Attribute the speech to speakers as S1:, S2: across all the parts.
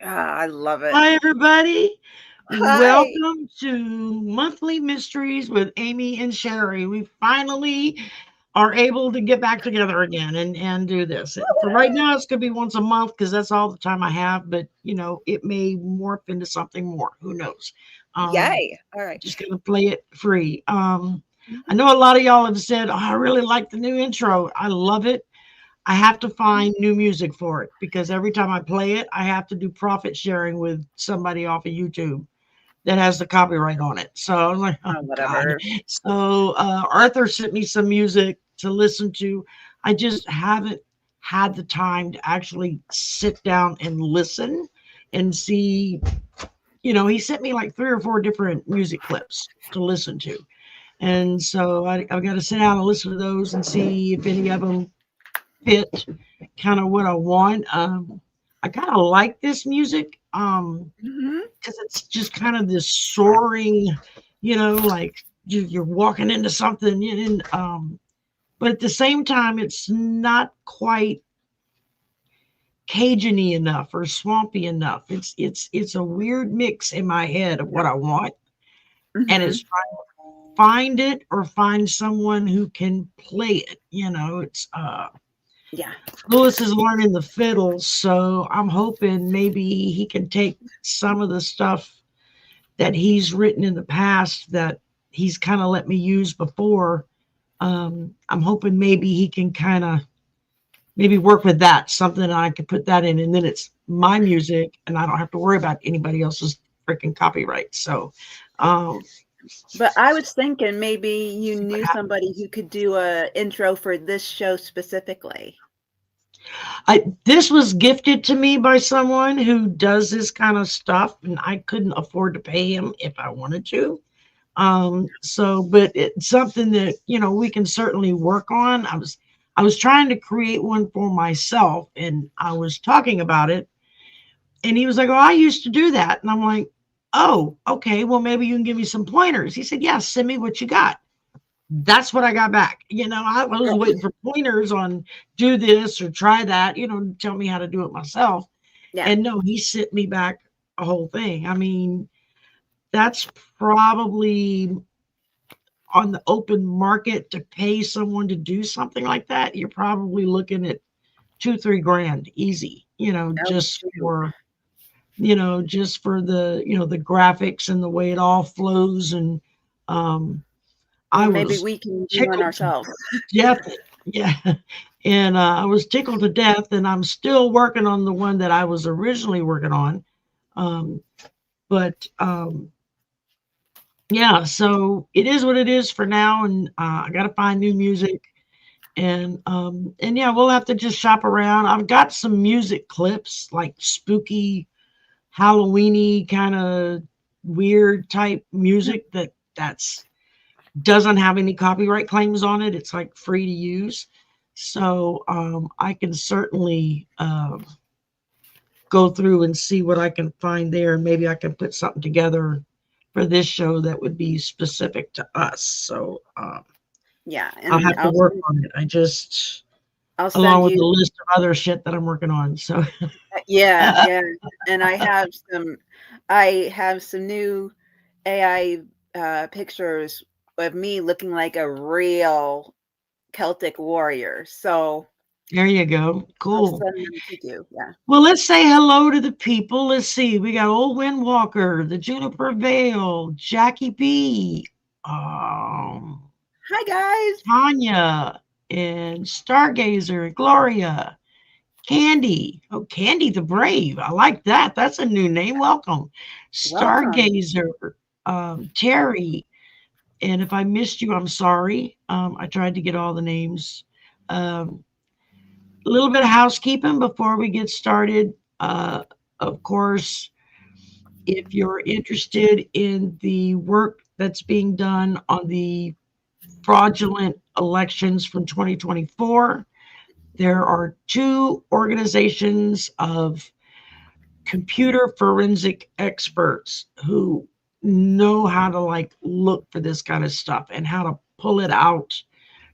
S1: I love it.
S2: Hi, everybody.
S1: Hi.
S2: Welcome to Monthly Mysteries with Amy and Shari. We finally are able to get back together again and do this. For right now, it's going to be once a month because that's all the time I have. But it may morph into something more. Who knows? Um,
S1: Yay. All right.
S2: just going to play it free. I know a lot of y'all have said, "Oh, I really like the new intro. I love it." I have to find new music for it because every time I play it, I have to do profit sharing with somebody off of YouTube that has the copyright on it. So I was like, oh
S1: Oh,
S2: God.
S1: whatever.
S2: So Arthur sent me some music to listen to. I just haven't had the time to actually sit down and listen and see. He sent me like 3 or 4 different music clips to listen to. And so I've got to sit down and listen to those and see if any of them fit kind of what I want. I kind of like this music
S1: Hmm.
S2: because it's just kind of this soaring, like you're walking into something, but at the same time, it's not quite Cajun-y enough or swampy enough. It's a weird mix in my head of what I want, and
S1: Hmm.
S2: it's trying to find it or find someone who can play it. It's
S1: Yeah.
S2: Lewis is learning the fiddle, so I'm hoping maybe he can take some of the stuff that he's written in the past that he's kind of let me use before. I'm hoping maybe he can kind of maybe work with that, something I could put that in, and then it's my music, and I don't have to worry about anybody else's freaking copyright. So, um,
S1: But I was thinking maybe you
S2: see what
S1: knew
S2: happens.
S1: somebody who could do a intro for this show specifically.
S2: This was gifted to me by someone who does this kind of stuff, and I couldn't afford to pay him if I wanted to. But it's something that we can certainly work on. I was trying to create one for myself, and I was talking about it, and he was like, "Oh, I used to do that," and I'm like, "Oh, okay. Well, maybe you can give me some pointers." He said, "Yeah, send me what you got." That's what I got back. I was waiting for pointers on do this or try that. Tell me how to do it myself.
S1: Yeah.
S2: And no, he sent me back a whole thing. I mean, that's probably on the open market to pay someone to do something like that, you're probably looking at 2-3 grand easy,
S1: Oh, shoot.
S2: just for the graphics and the way it all flows. And um,
S1: Well,
S2: I
S1: maybe
S2: was
S1: we can do one
S2: tickled to
S1: ourselves.
S2: death. Yeah. And I was tickled to death, and I'm still working on the one that I was originally working on. Um, but yeah, so it is what it is for now, and I got to find new music. And yeah, we'll have to just shop around. I've got some music clips, like spooky, Halloweeny kind of weird type music that's doesn't have any copyright claims on it. It's like free to use. So I can certainly go through and see what I can find there, and maybe I can put something together for this show that would be specific to us. So
S1: Yeah,
S2: I'll
S1: and
S2: have to work on it. I just
S1: I'll
S2: along
S1: send
S2: with the
S1: you.
S2: list of other shit that I'm working on. So
S1: Yeah, yeah. And I have some new AI pictures of me looking like a real Celtic warrior. So
S2: there you go.
S1: I'll
S2: Cool.
S1: send them to you. Yeah.
S2: Well, let's say hello to the people. Let's see. We got Old Wind Walker, the Juniper Vale, Jackie B, um,
S1: Hi guys.
S2: Tanya, and Stargazer, Gloria, Candy. Oh, Candy the Brave. I like that. That's a new name. Welcome.
S1: Welcome.
S2: Stargazer, Terry. And if I missed you, I'm sorry. I tried to get all the names. Um, a little bit of housekeeping before we get started. Of course, if you're interested in the work that's being done on the fraudulent elections from 2024, there are 2 organizations of computer forensic experts who know how to like look for this kind of stuff and how to pull it out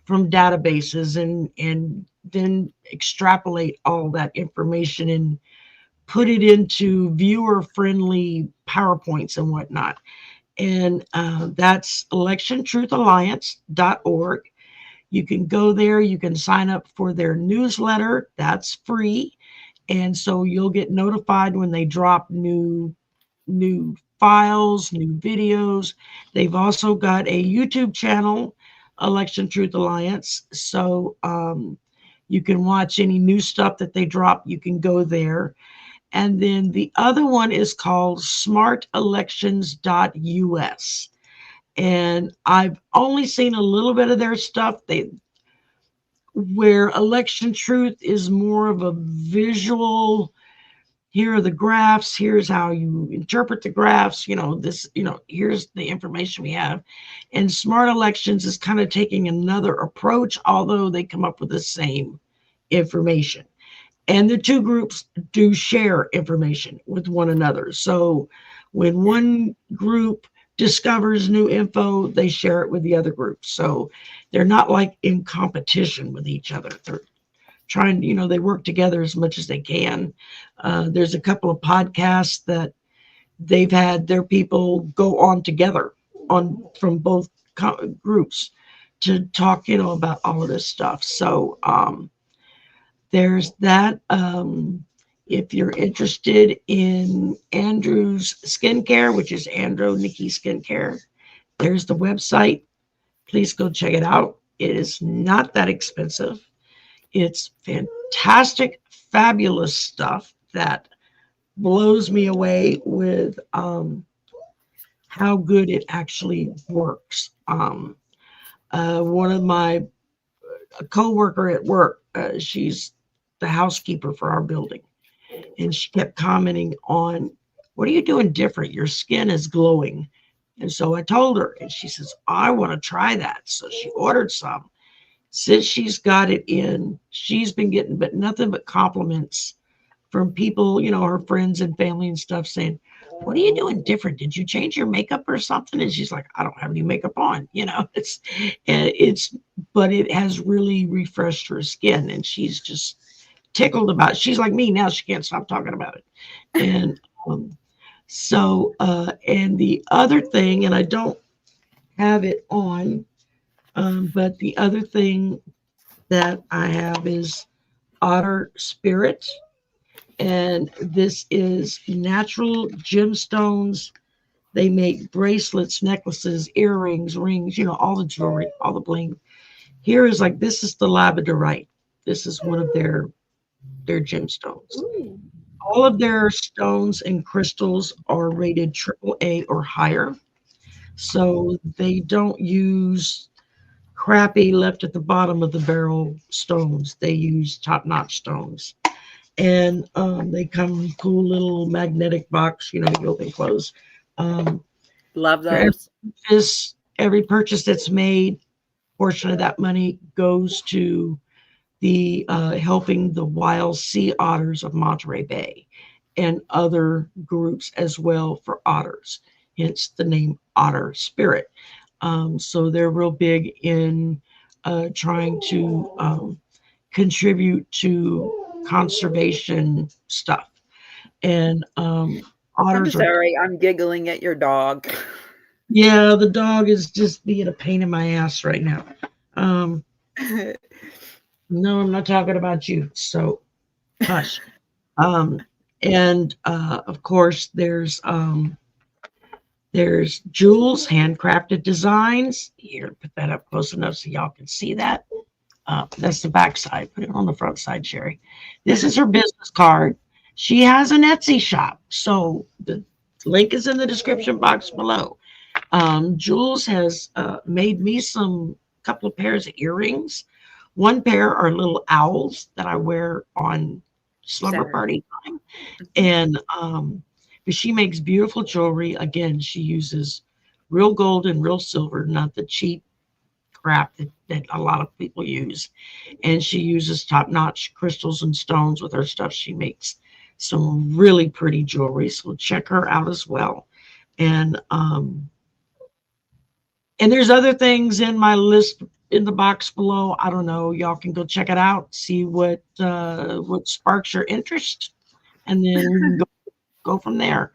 S2: from databases and then extrapolate all that information and put it into viewer-friendly PowerPoints and whatnot. And that's electiontruthalliance.org. You can go there. You can sign up for their newsletter. That's free. And so you'll get notified when they drop new files, new videos. They've also got a YouTube channel, Election Truth Alliance. So you can watch any new stuff that they drop. You can go there. And then the other one is called smartelections.us. And I've only seen a little bit of their stuff. Where Election Truth is more of a visual, here are the graphs, here's how you interpret the graphs, here's the information we have. And Smart Elections is kind of taking another approach, although they come up with the same information. And the two groups do share information with one another. So when one group discovers new info, they share it with the other group. So they're not like in competition with each other. They're trying, they work together as much as they can. There's a couple of podcasts that they've had their people go on together from both groups to talk, about all of this stuff. So there's that. If you're interested in Andrew's skincare, which is Andrew Nikki Skincare, there's the website. Please go check it out. It is not that expensive. It's fantastic, fabulous stuff that blows me away with how good it actually works. One of my co-worker at work, she's the housekeeper for our building. And she kept commenting on, what are you doing different? Your skin is glowing. And so I told her, and she says, I want to try that. So she ordered some. Since she's got it in, she's been getting nothing but compliments from people, her friends and family and stuff saying, what are you doing different? Did you change your makeup or something? And she's like, I don't have any makeup on, but it has really refreshed her skin, and she's just tickled about it. She's like me now, she can't stop talking about it. And and the other thing, and I don't have it on, but the other thing that I have is Otter Spirit, and this is natural gemstones. They make bracelets, necklaces, earrings, rings, all the jewelry, all the bling. Here is this is the labradorite. This is one of their gemstones. Ooh. All of their stones and crystals are rated AAA or higher. So they don't use crappy left at the bottom of the barrel stones. They use top-notch stones. And they come in cool little magnetic box, you open close.
S1: Love those.
S2: Every purchase that's made, portion of that money goes to the helping the Wild Sea Otters of Monterey Bay and other groups as well for otters, hence the name Otter Spirit. So they're real big in trying to contribute to conservation stuff. And otters
S1: I'm sorry, I'm giggling at your dog.
S2: Yeah, the dog is just being a pain in my ass right now. No, I'm not talking about you. So hush. And of course there's jewels, handcrafted designs. Here, put that up close enough so y'all can see that. That's the back side. Put it on the front side, Shari. This is her business card. She has an Etsy shop. So the link is in the description box below. Jules has made me couple of pairs of earrings. One pair are little owls that I wear on slumber party time. And but she makes beautiful jewelry. Again, she uses real gold and real silver, not the cheap crap that a lot of people use. And she uses top-notch crystals and stones with her stuff. She makes some really pretty jewelry. So check her out as well. And there's other things in my list in the box below. I don't know. Y'all can go check it out. See what sparks your interest. and then go from there.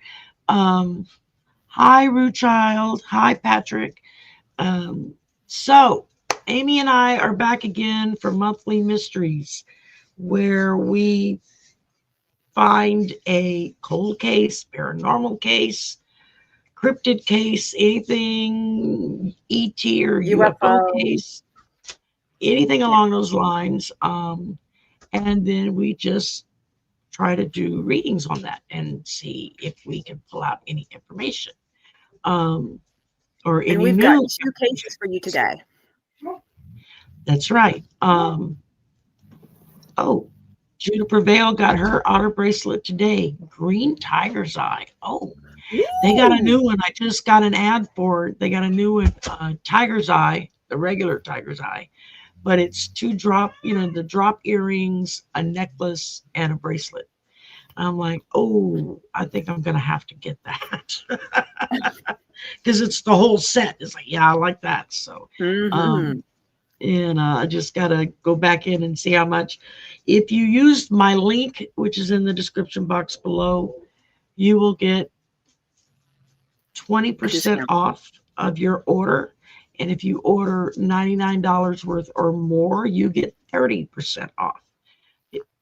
S2: Hi, Rue Child. Hi, Patrick. So, Amy and I are back again for Monthly Mysteries, where we find a cold case, paranormal case, cryptid case, anything ET or UFO case, anything along those lines. And then we just try to do readings on that and see if we can pull out any information. Or any
S1: And we've
S2: new
S1: got 2 cases for you today.
S2: That's right. Juniper Vale got her otter bracelet today. Green tiger's eye. Oh, they got a new one. I just got an ad for it. They got a new one, tiger's eye, the regular tiger's eye, but it's 2 drop, the drop earrings, a necklace, and a bracelet. I'm like, oh, I think I'm gonna have to get that because it's the whole set. It's like, yeah, I like that. So, and I just gotta go back in and see how much. If you used my link, which is in the description box below, you will get 20% off of your order. And if you order $99 worth or more, you get 30% off.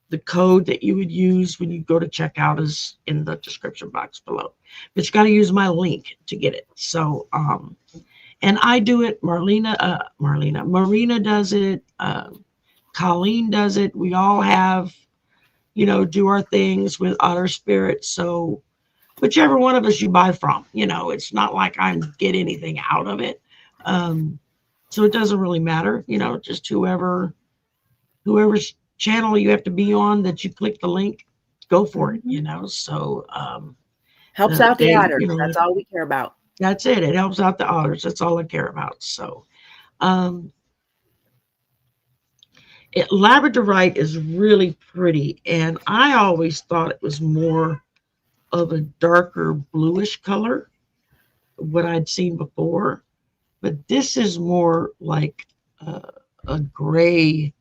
S2: The code that you would use when you go to checkout is in the description box below. But you got to use my link to get it. So, and I do it. Marina does it. Colleen does it. We all have, do our things with Otter Spirit. So whichever one of us you buy from, it's not like I get anything out of it. So it doesn't really matter, just whoever's channel you have to be on that you click the link, go for it, So
S1: helps out the otters. That's all we care about.
S2: That's it. It helps out the otters. That's all I care about. So labradorite is really pretty, and I always thought it was more of a darker bluish color, what I'd seen before, but this is more like a gray,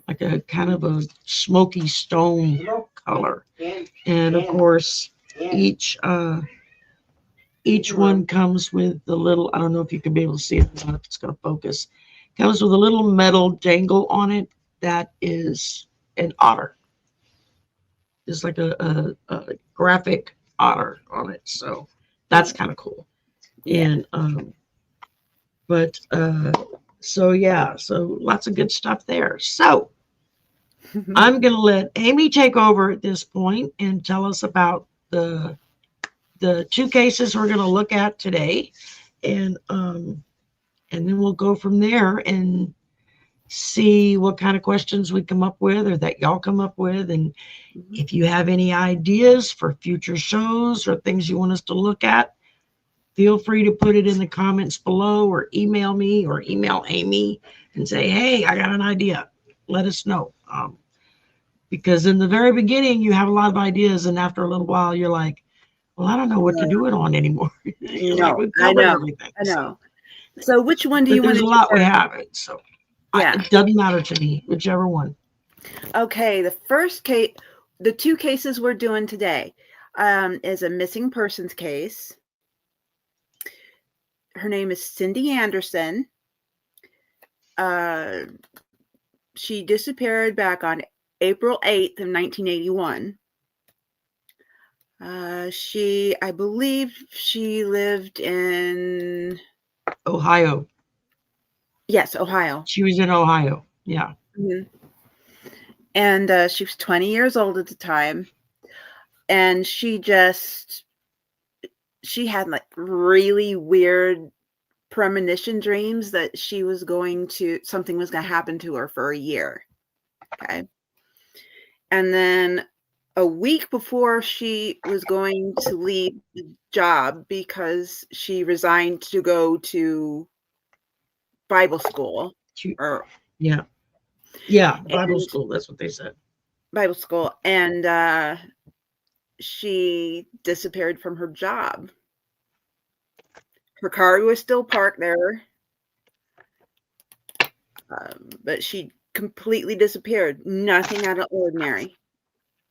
S2: like a kind of a smoky stone color. And of course, each one comes with the little, I don't know if you can be able to see it or not, if it's going to focus, comes with a little metal dangle on it that is an otter. It's like a graphic otter on it. So that's kind of cool. Yeah. And so lots of good stuff there. So I'm going to let Amy take over at this point and tell us about the 2 cases we're going to look at today, and then we'll go from there and see what kind of questions we come up with or that y'all come up with. And if you have any ideas for future shows or things you want us to look at, feel free to put it in the comments below or email me or email Amy and say, hey, I got an idea. Let us know. Because in the very beginning, you have a lot of ideas, and after a little while, you're like, well, I don't know what to do it on anymore. Like, we've covered everything.
S1: I know. So which one do you want to do?
S2: There's a lot we have it. So it doesn't matter to me, whichever one.
S1: Okay, the first case, the 2 cases we're doing today is a missing persons case. Her name is Cindy Anderson. She disappeared back on April 8th of 1981. I believe she lived in
S2: Ohio.
S1: Yes, Ohio.
S2: She was in Ohio. Yeah.
S1: Mm-hmm. And she was 20 years old at the time. And she had like really weird premonition dreams that something was going to happen to her for a year. Okay. And then a week before she was going to leave the job because she resigned to go to Bible school.
S2: Bible school. That's what they said.
S1: Bible school. And she disappeared from her job. Her car was still parked there. But she completely disappeared. Nothing out of ordinary.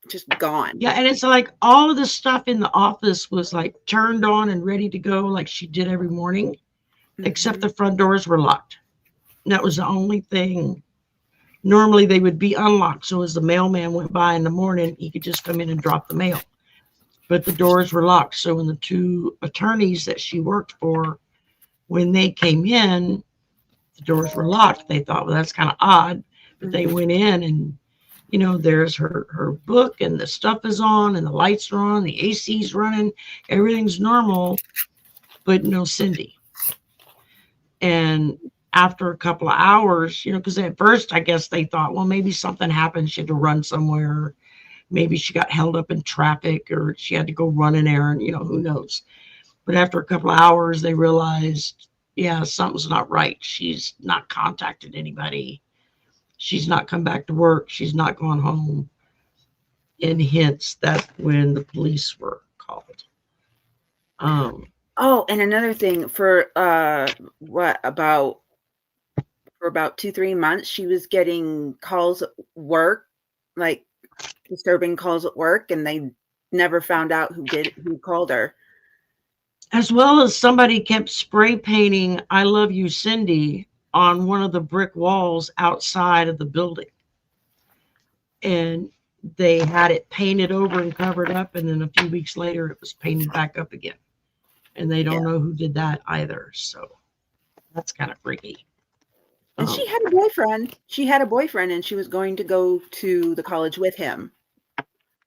S1: just gone.
S2: Yeah, and it's like all of the stuff in the office was like turned on and ready to go like she did every morning, except the front doors were locked. That was the only thing. Normally they would be unlocked, so as the mailman went by in the morning, he could just come in and drop the mail. But the doors were locked. So when the two attorneys that she worked for, when they came in, the doors were locked. They thought, well, that's kind of odd. But they went in and, you know, there's her book and the stuff is on and the lights are on, the AC's running, everything's normal, but no Cindy. And after a couple of hours, you know, because at first I guess they thought, well, maybe something happened. She had to run somewhere. Maybe she got held up in traffic or she had to go run an errand, you know, who knows. But after a couple of hours, they realized, yeah, something's not right. She's not contacted anybody. She's not come back to work. She's not gone home. And hence that's when the police were called.
S1: Oh, and another thing, for about 2-3 months, she was getting calls at work, like disturbing calls at work, and they never found out who called her.
S2: As well as somebody kept spray painting "I love you, Cindy" on one of the brick walls outside of the building. And they had it painted over and covered up, and then a few weeks later it was painted back up again. And they don't know who did that either. So that's kind of freaky.
S1: And she had a boyfriend. She had a boyfriend, and she was going to go to the college with him.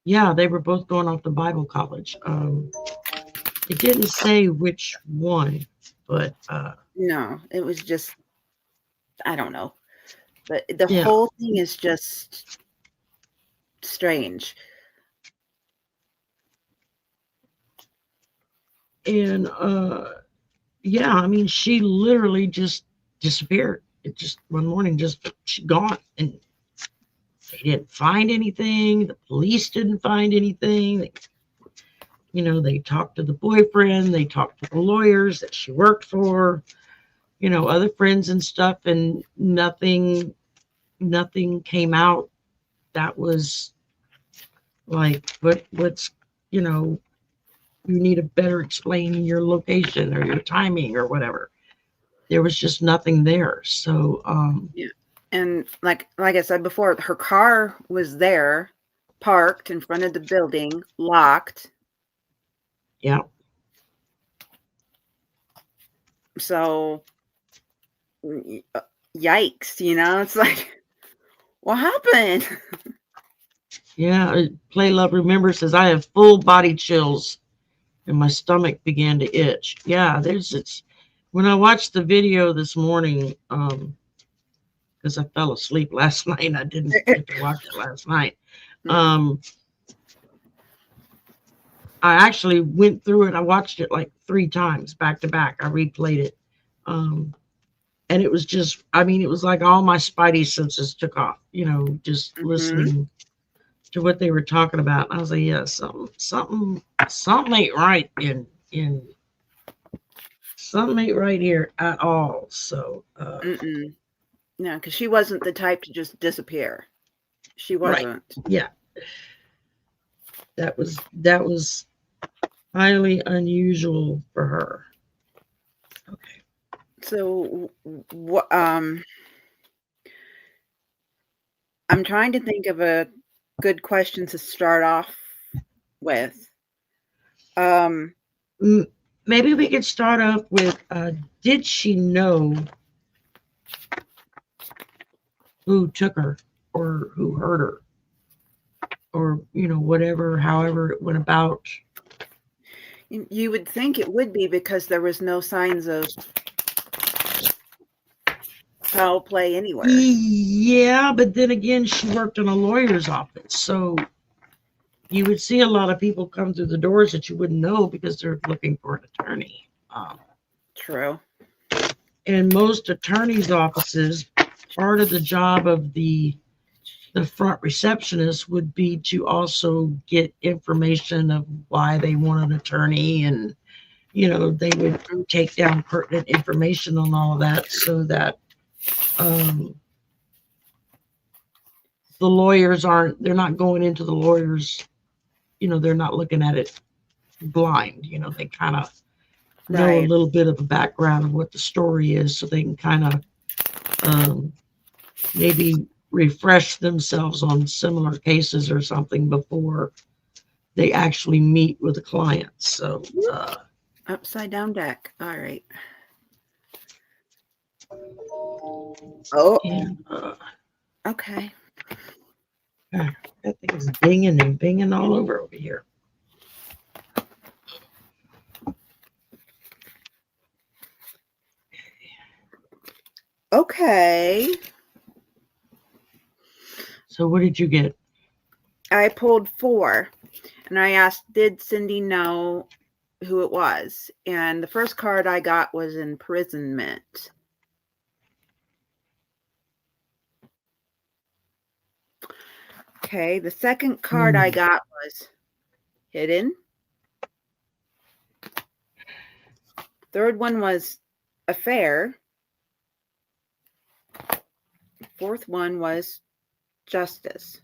S2: Yeah, they were both going off to Bible college. It didn't say which one, but
S1: no, it was just, I don't know. But the whole thing is just strange.
S2: And yeah, I mean, she literally just disappeared. It just one morning, just she gone, and they didn't find anything. The police didn't find anything. You know, they talked to the boyfriend, they talked to the lawyers that she worked for, you know, other friends and stuff, and nothing came out that was like, what's, you know, you need to better explain your location or your timing or whatever. There was just nothing there. So
S1: yeah. And like I said before, her car was there, parked in front of the building, locked.
S2: Yeah.
S1: So yikes, you know, it's like, what happened?
S2: Yeah, Play Love Remember says, I have full body chills and my stomach began to itch. Yeah, it's when I watched the video this morning, because I fell asleep last night, I didn't get to watch it last night. I actually went through it. I watched it like 3 times back to back. I replayed it. And it was just, I mean, it was like all my spidey senses took off, you know, just listening to what they were talking about. And I was like, yeah, something ain't right something ain't right here at all. So,
S1: no, because she wasn't the type to just disappear. She wasn't.
S2: Right. Yeah. That was highly unusual for her. Okay.
S1: So what I'm trying to think of a good question to start off with.
S2: Maybe we could start off with, did she know who took her or who hurt her? Or, you know, whatever, however it went about.
S1: You would think it would be, because there was no signs of foul play anywhere.
S2: Yeah, but then again, she worked in a lawyer's office, so you would see a lot of people come through the doors that you wouldn't know because they're looking for an attorney.
S1: True.
S2: And most attorneys' offices, part of the job of the front receptionist would be to also get information of why they want an attorney, and you know, they would take down pertinent information on all of that, so that the lawyers they're not going into the lawyers, they're not looking at it blind. They kind of know a
S1: Right.
S2: little bit of the background of what the story is, so they can kind of maybe refresh themselves on similar cases or something before they actually meet with the clients. So
S1: Upside down deck. All right. Oh,
S2: and
S1: okay.
S2: that thing is dinging and binging all over here.
S1: Okay.
S2: So what did you get?
S1: I pulled 4, and I asked, did Cindy know who it was? And the first card I got was imprisonment. Okay, the second card I got was hidden. Third one was affair. Fourth one was justice.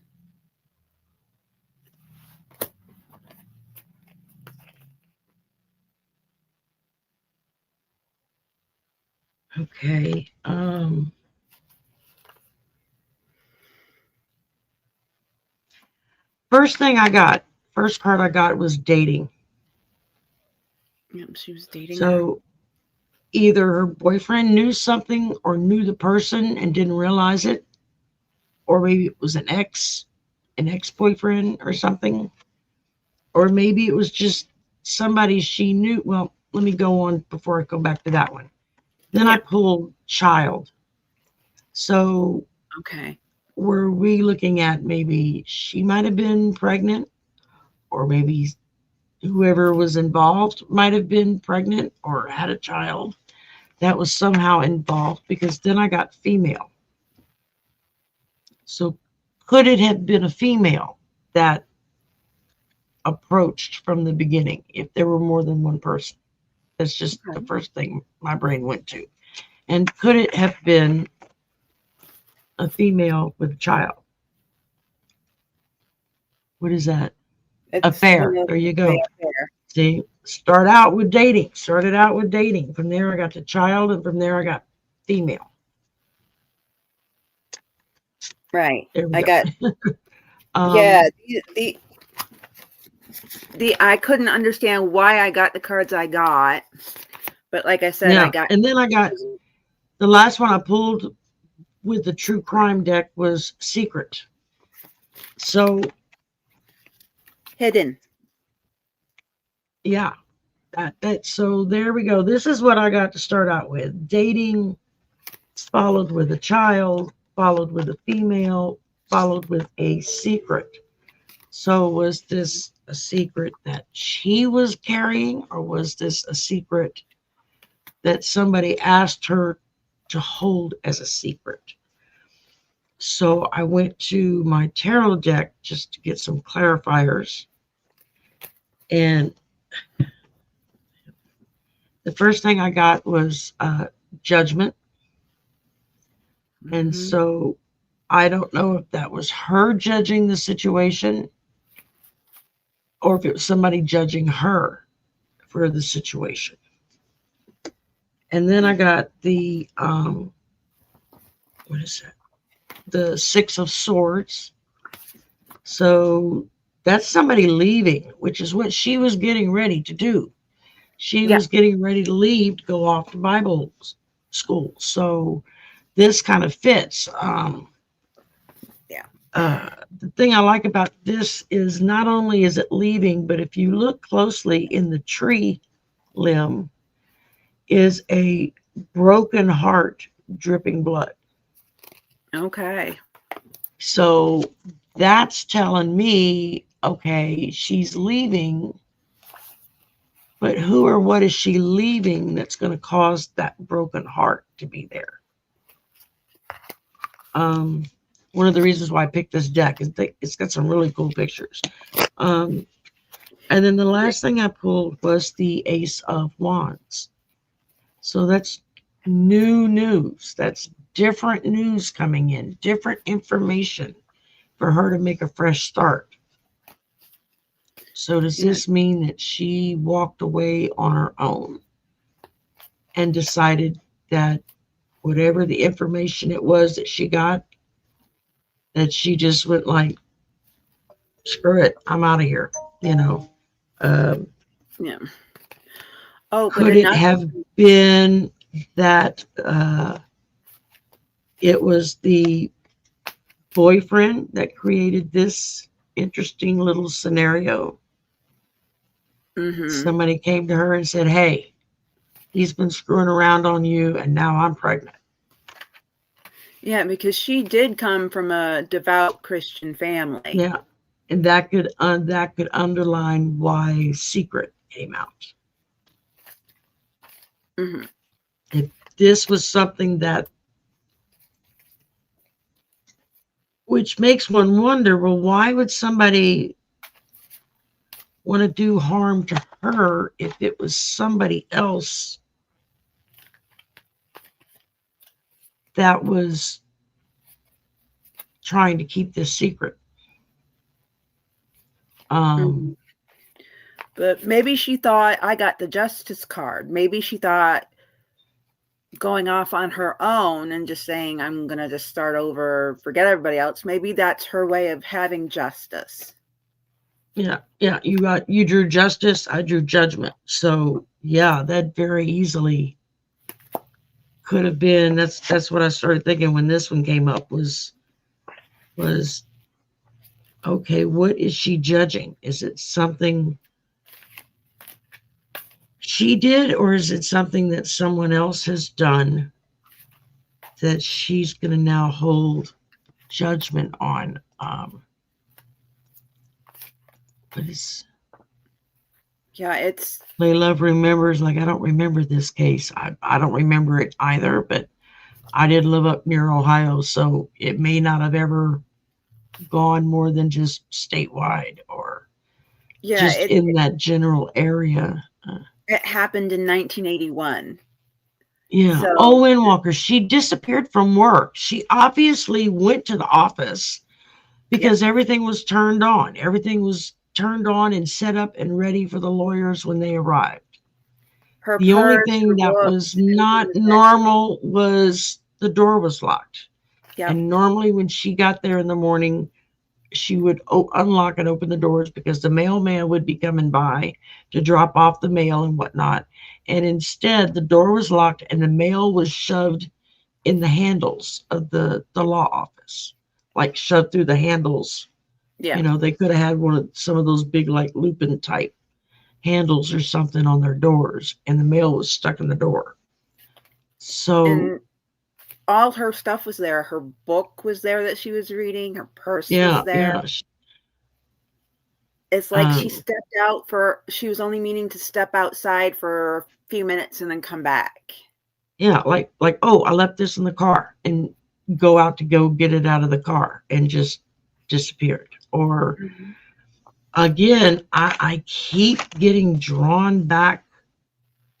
S2: Okay. First card I got was dating.
S1: Yep, she was dating.
S2: So either her boyfriend knew something or knew the person and didn't realize it, or maybe it was an ex-boyfriend or something, or maybe it was just somebody she knew. Well, let me go on before I go back to that one. Then I pulled child. So
S1: okay,
S2: were we looking at maybe she might have been pregnant, or maybe whoever was involved might have been pregnant or had a child that was somehow involved, because then I got female. So could it have been a female that approached from the beginning if there were more than one person? That's just the first thing my brain went to. And could it have been a female with a child? What is that? Affair. There you go. See, started out with dating. From there I got to child, and from there I got female.
S1: Right.
S2: I
S1: got the I couldn't understand why I got the cards I got, but like I said, I got,
S2: and then I got the last one I pulled with the true crime deck was secret. So
S1: hidden.
S2: Yeah, so there we go. This is what I got to start out with: dating, followed with a child, followed with a female, followed with a secret. So was this a secret that she was carrying, or was this a secret that somebody asked her to hold as a secret? So I went to my tarot deck just to get some clarifiers. And the first thing I got was judgment. And so I don't know if that was her judging the situation, or if it was somebody judging her for the situation. And then I got the, what is that? The 6 of Swords. So that's somebody leaving, which is what she was getting ready to do. She was getting ready to leave to go off to Bible school. So this kind of fits. The thing I like about this is not only is it leaving, but if you look closely in the tree limb is a broken heart dripping blood.
S1: Okay.
S2: So that's telling me, okay, she's leaving, but who or what is she leaving that's going to cause that broken heart to be there? One of the reasons why I picked this deck is that it's got some really cool pictures. And then the last thing I pulled was the Ace of Wands. So that's new news. That's different news coming in, different information, for her to make a fresh start. So does this mean that she walked away on her own and decided that whatever the information it was that she got, that she just went like, screw it, I'm out of here, you know?
S1: Yeah. Oh, but
S2: Could it have been that it was the boyfriend that created this interesting little scenario? Somebody came to her and said, hey, he's been screwing around on you and now I'm pregnant.
S1: Yeah, because she did come from a devout Christian family.
S2: Yeah, and that could underline why Secret came out. If this was something that, which makes one wonder, well, why would somebody want to do harm to her if it was somebody else that was trying to keep this secret?
S1: But maybe she thought, I got the justice card. Maybe she thought going off on her own and just saying, I'm going to just start over, forget everybody else. Maybe that's her way of having justice.
S2: Yeah. You drew justice, I drew judgment. So yeah, that very easily could have been. That's what I started thinking when this one came up. Was okay, what is she judging? Is it something she did, or is it something that someone else has done that she's going to now hold judgment on? But it's,
S1: it's
S2: Play Love remembers, like, I don't remember this case. I don't remember it either, but I did live up near Ohio, so it may not have ever gone more than just statewide or just in that general area.
S1: It happened in 1981.
S2: Yeah. So, Owen Walker, she disappeared from work. She obviously went to the office because everything was turned on. Everything was turned on and set up and ready for the lawyers when they arrived. The only thing that was not normal was the door was locked. Yep. And normally when she got there in the morning, she would unlock and open the doors because the mailman would be coming by to drop off the mail and whatnot. And instead, the door was locked and the mail was shoved in the handles of the law office, like shoved through the handles. Yeah. You know, they could have had some of those big, like Lupin type handles or something on their doors, and the mail was stuck in the door. So. And
S1: all her stuff was there. Her book was there that she was reading. Her purse was there. Yeah. It's like she stepped out she was only meaning to step outside for a few minutes and then come back.
S2: Yeah, like, oh, I left this in the car, and go out to go get it out of the car and just disappeared. Or again, I keep getting drawn back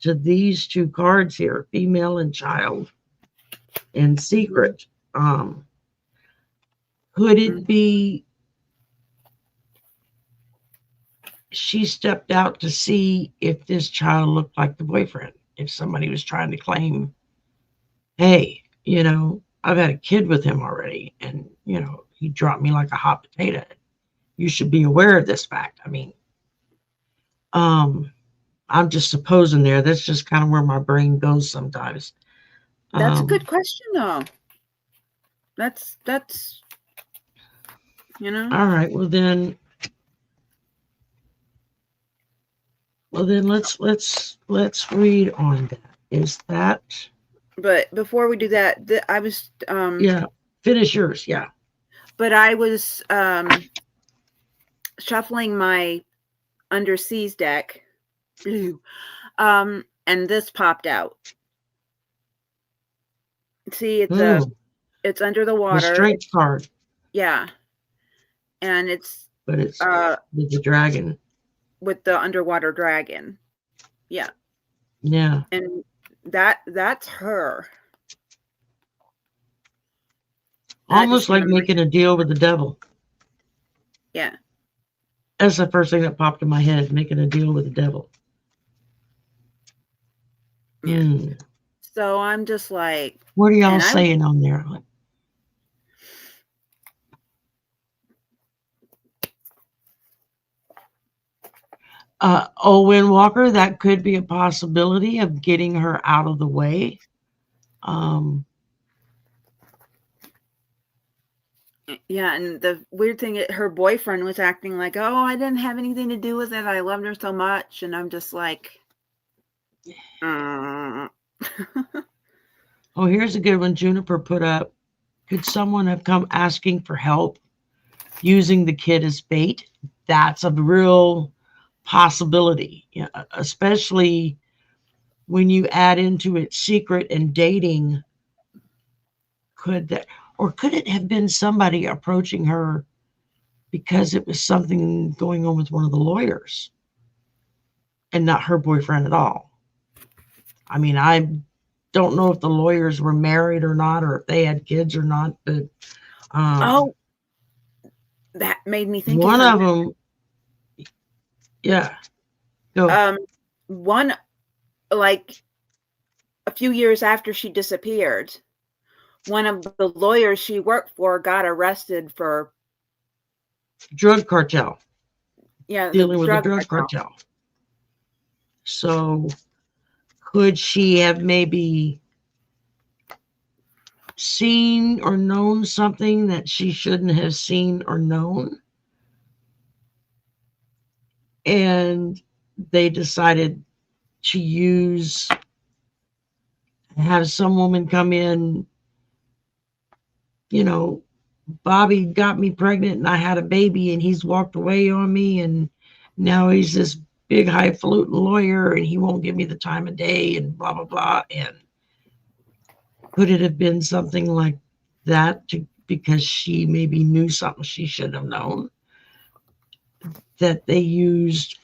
S2: to these two cards here, female and child. And secret. Could it be she stepped out to see if this child looked like the boyfriend? If somebody was trying to claim, hey, you know, I've had a kid with him already, and, you know, he dropped me like a hot potato. You should be aware of this fact. I mean, I'm just supposing there. That's just kind of where my brain goes sometimes.
S1: That's a good question, though. That's you know.
S2: All right. Well then let's read on that. Is that?
S1: But before we do that, I was
S2: yeah. Finish yours. Yeah.
S1: But I was shuffling my Underseas deck, and this popped out. See, it's under the water.
S2: The strength card.
S1: Yeah. And it's
S2: with the dragon.
S1: With the underwater dragon. Yeah.
S2: Yeah.
S1: And that's her.
S2: Almost like making a deal with the devil.
S1: Yeah.
S2: That's the first thing that popped in my head, making a deal with the devil.
S1: Yeah.
S2: Hmm.
S1: So I'm just like,
S2: What are y'all
S1: and I
S2: saying on there? Owen Walker, that could be a possibility of getting her out of the way.
S1: Yeah, and the weird thing, her boyfriend was acting like, "Oh, I didn't have anything to do with it. I loved her so much," and I'm just like,
S2: Oh, here's a good one. Juniper put up. Could someone have come asking for help using the kid as bait? That's a real possibility, especially when you add into it secret and dating. Could that, or could it have been somebody approaching her because it was something going on with one of the lawyers and not her boyfriend at all? I mean, I don't know if the lawyers were married or not, or if they had kids or not, but
S1: oh, that made me think of
S2: one of
S1: something.
S2: them, yeah, go.
S1: One, like a few years after she disappeared, one of the lawyers she worked for got arrested for
S2: Drug cartel,
S1: the
S2: dealing with a
S1: drug
S2: drug
S1: cartel.
S2: cartel. So could she have maybe seen or known something that she shouldn't have seen or known? And they decided to have some woman come in, Bobby got me pregnant and I had a baby and he's walked away on me, and now he's this big highfalutin lawyer and he won't give me the time of day and blah blah blah. And could it have been something like that because she maybe knew something she shouldn't have known, that they used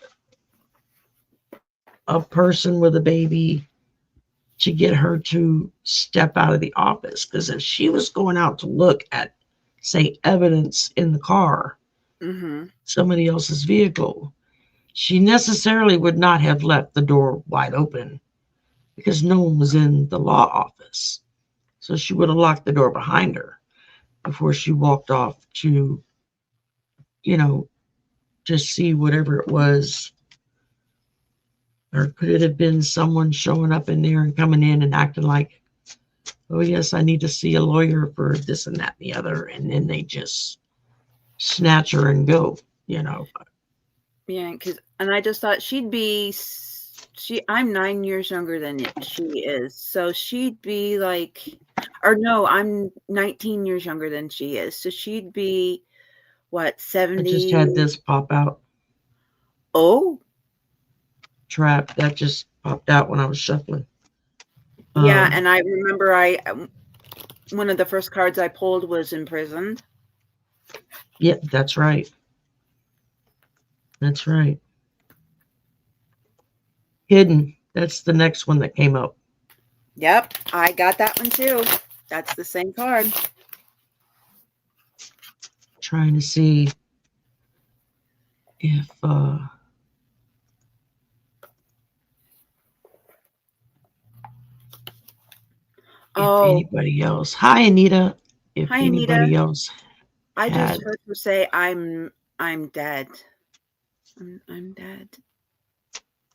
S2: a person with a baby to get her to step out of the office? Because if she was going out to look at, say, evidence in the car, somebody else's vehicle, she necessarily would not have left the door wide open because no one was in the law office. So she would have locked the door behind her before she walked off to, just see whatever it was. Or could it have been someone showing up in there and coming in and acting like, oh, yes, I need to see a lawyer for this and that and the other. And then they just snatch her and go,
S1: Yeah, and I just thought I'm 9 years younger than she is. So she'd be like, or no, I'm 19 years younger than she is. So she'd be, what,
S2: I just had
S1: 70?
S2: this pop out.
S1: Oh,
S2: Trap that just popped out when I was shuffling.
S1: yeah. And I remember one of the first cards I pulled was imprisoned.
S2: Yeah, that's right. That's right. Hidden. That's the next one that came up.
S1: Yep, I got that one too. That's the same card.
S2: Trying to see if anybody else. Hi, Anita. If
S1: Hi,
S2: anybody
S1: Anita.
S2: else
S1: I just heard her say, I'm dead. I'm dead.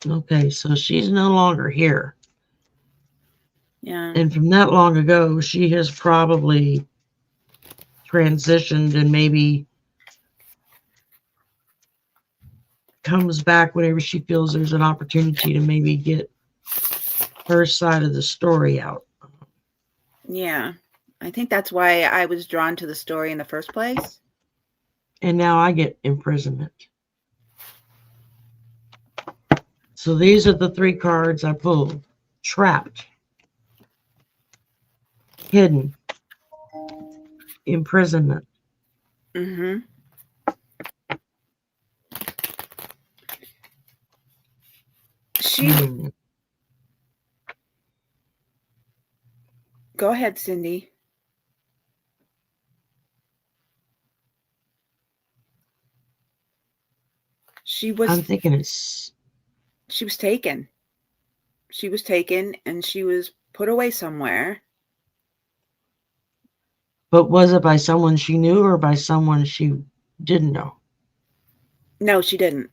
S2: Okay, so she's no longer here.
S1: Yeah.
S2: And from that long ago, she has probably transitioned and maybe comes back whenever she feels there's an opportunity to maybe get her side of the story out.
S1: Yeah. I think that's why I was drawn to the story in the first place.
S2: And now I get imprisonment. So these are the three cards I pulled. Trapped, hidden, imprisonment.
S1: Go ahead, Cindy.
S2: I'm thinking it's...
S1: She was taken. She was taken and she was put away somewhere.
S2: But was it by someone she knew or by someone she didn't know?
S1: No, she didn't.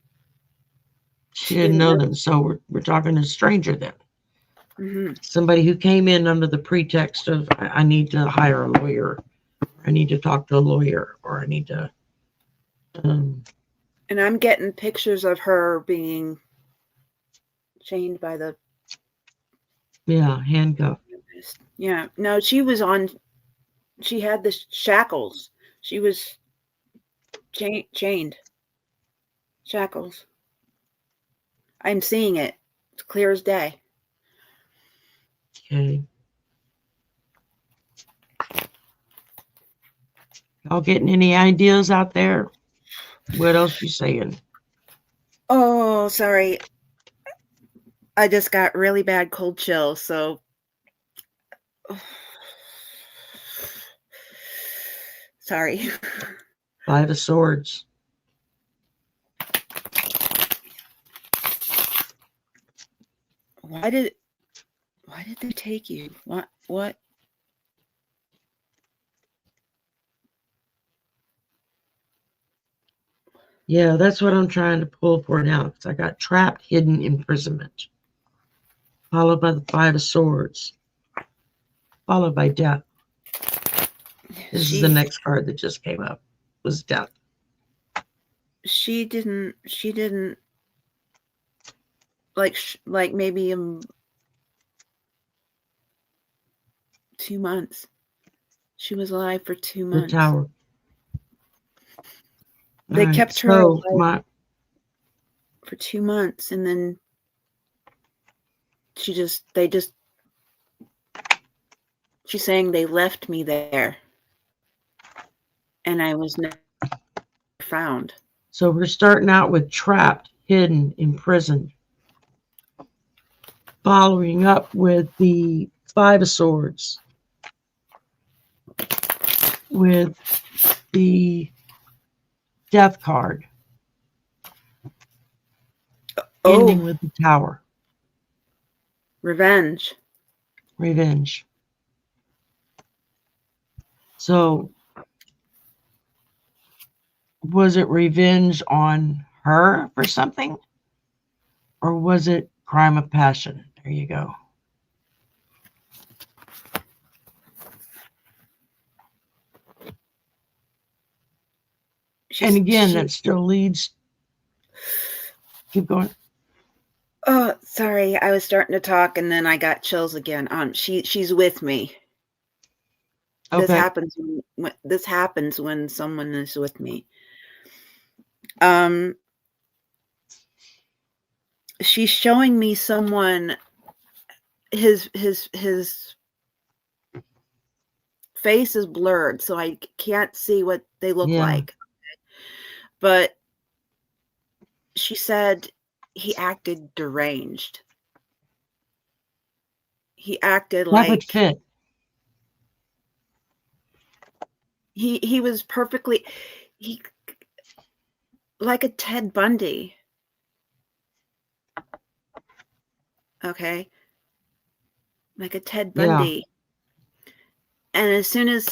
S2: She didn't know them, so we're talking a stranger then.
S1: Mm-hmm.
S2: Somebody who came in under the pretext of, I need to hire a lawyer, I need to talk to a lawyer, or I need to...
S1: And I'm getting pictures of her being chained by the...
S2: Yeah, handcuffed.
S1: Yeah, no, she had the shackles. She was chained. Shackles. I'm seeing it. It's clear as day.
S2: Okay. Y'all getting any ideas out there? What else you saying?
S1: Oh, sorry. I just got really bad cold chill, so... Sorry.
S2: Five of Swords.
S1: Why did they take you? What?
S2: Yeah, that's what I'm trying to pull for now, because I got trapped, hidden, imprisonment. Followed by the Five of Swords. Followed by death. This is the next card that just came up. Was death.
S1: She didn't like maybe 2 months. She was alive for 2 months.
S2: The Tower.
S1: They kept her alive for 2 months, and then she's saying they left me there, and I was never found.
S2: So we're starting out with trapped, hidden, imprisoned. Following up with the Five of Swords. With the Death card. Ending with the Tower.
S1: Revenge.
S2: So, was it revenge on her for something? Or was it crime of passion? There you go. And again, that still leads... Keep going.
S1: Oh, sorry. I was starting to talk and then I got chills again. She's with me. Okay. This happens when someone is with me. She's showing me someone, his face is blurred, so I can't see what they look like. But she said he acted deranged. He acted
S2: that would fit.
S1: He was perfectly like a Ted Bundy. Okay. Like a Ted Bundy. Yeah. And as soon as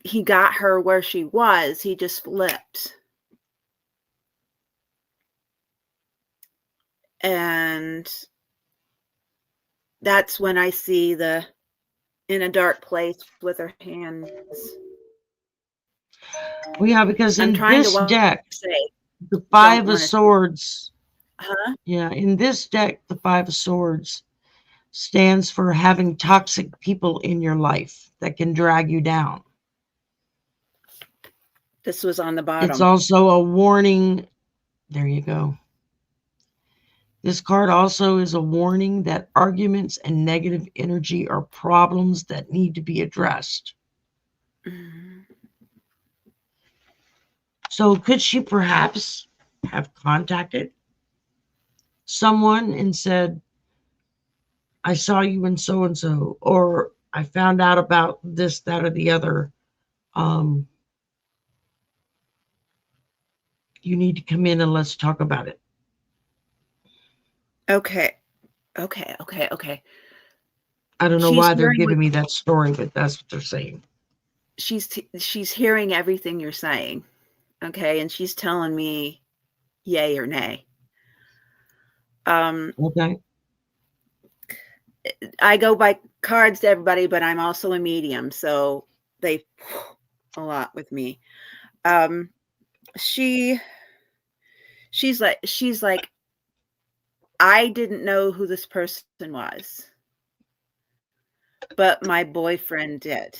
S1: he got her where she was, he just flipped. And that's when I see the in a dark place with her hands.
S2: Well, yeah, because in this deck, the Five of Swords. Yeah, in this deck, the Five of Swords stands for having toxic people in your life that can drag you down.
S1: This was on the bottom.
S2: It's also a warning. There you go. This card also is a warning that arguments and negative energy are problems that need to be addressed. Mm-hmm. So could she perhaps have contacted someone and said, I saw you in so-and-so, or I found out about this, that, or the other. You need to come in and let's talk about it.
S1: Okay. Okay. Okay. Okay.
S2: I don't know
S1: She's
S2: why they're
S1: hearing what
S2: giving me that story, but that's what they're saying.
S1: she's hearing everything you're saying. Okay, and she's telling me yay or nay.
S2: Okay.
S1: I go by cards to everybody, but I'm also a medium, so they a lot with me. She she's like I didn't know who this person was, but my boyfriend did.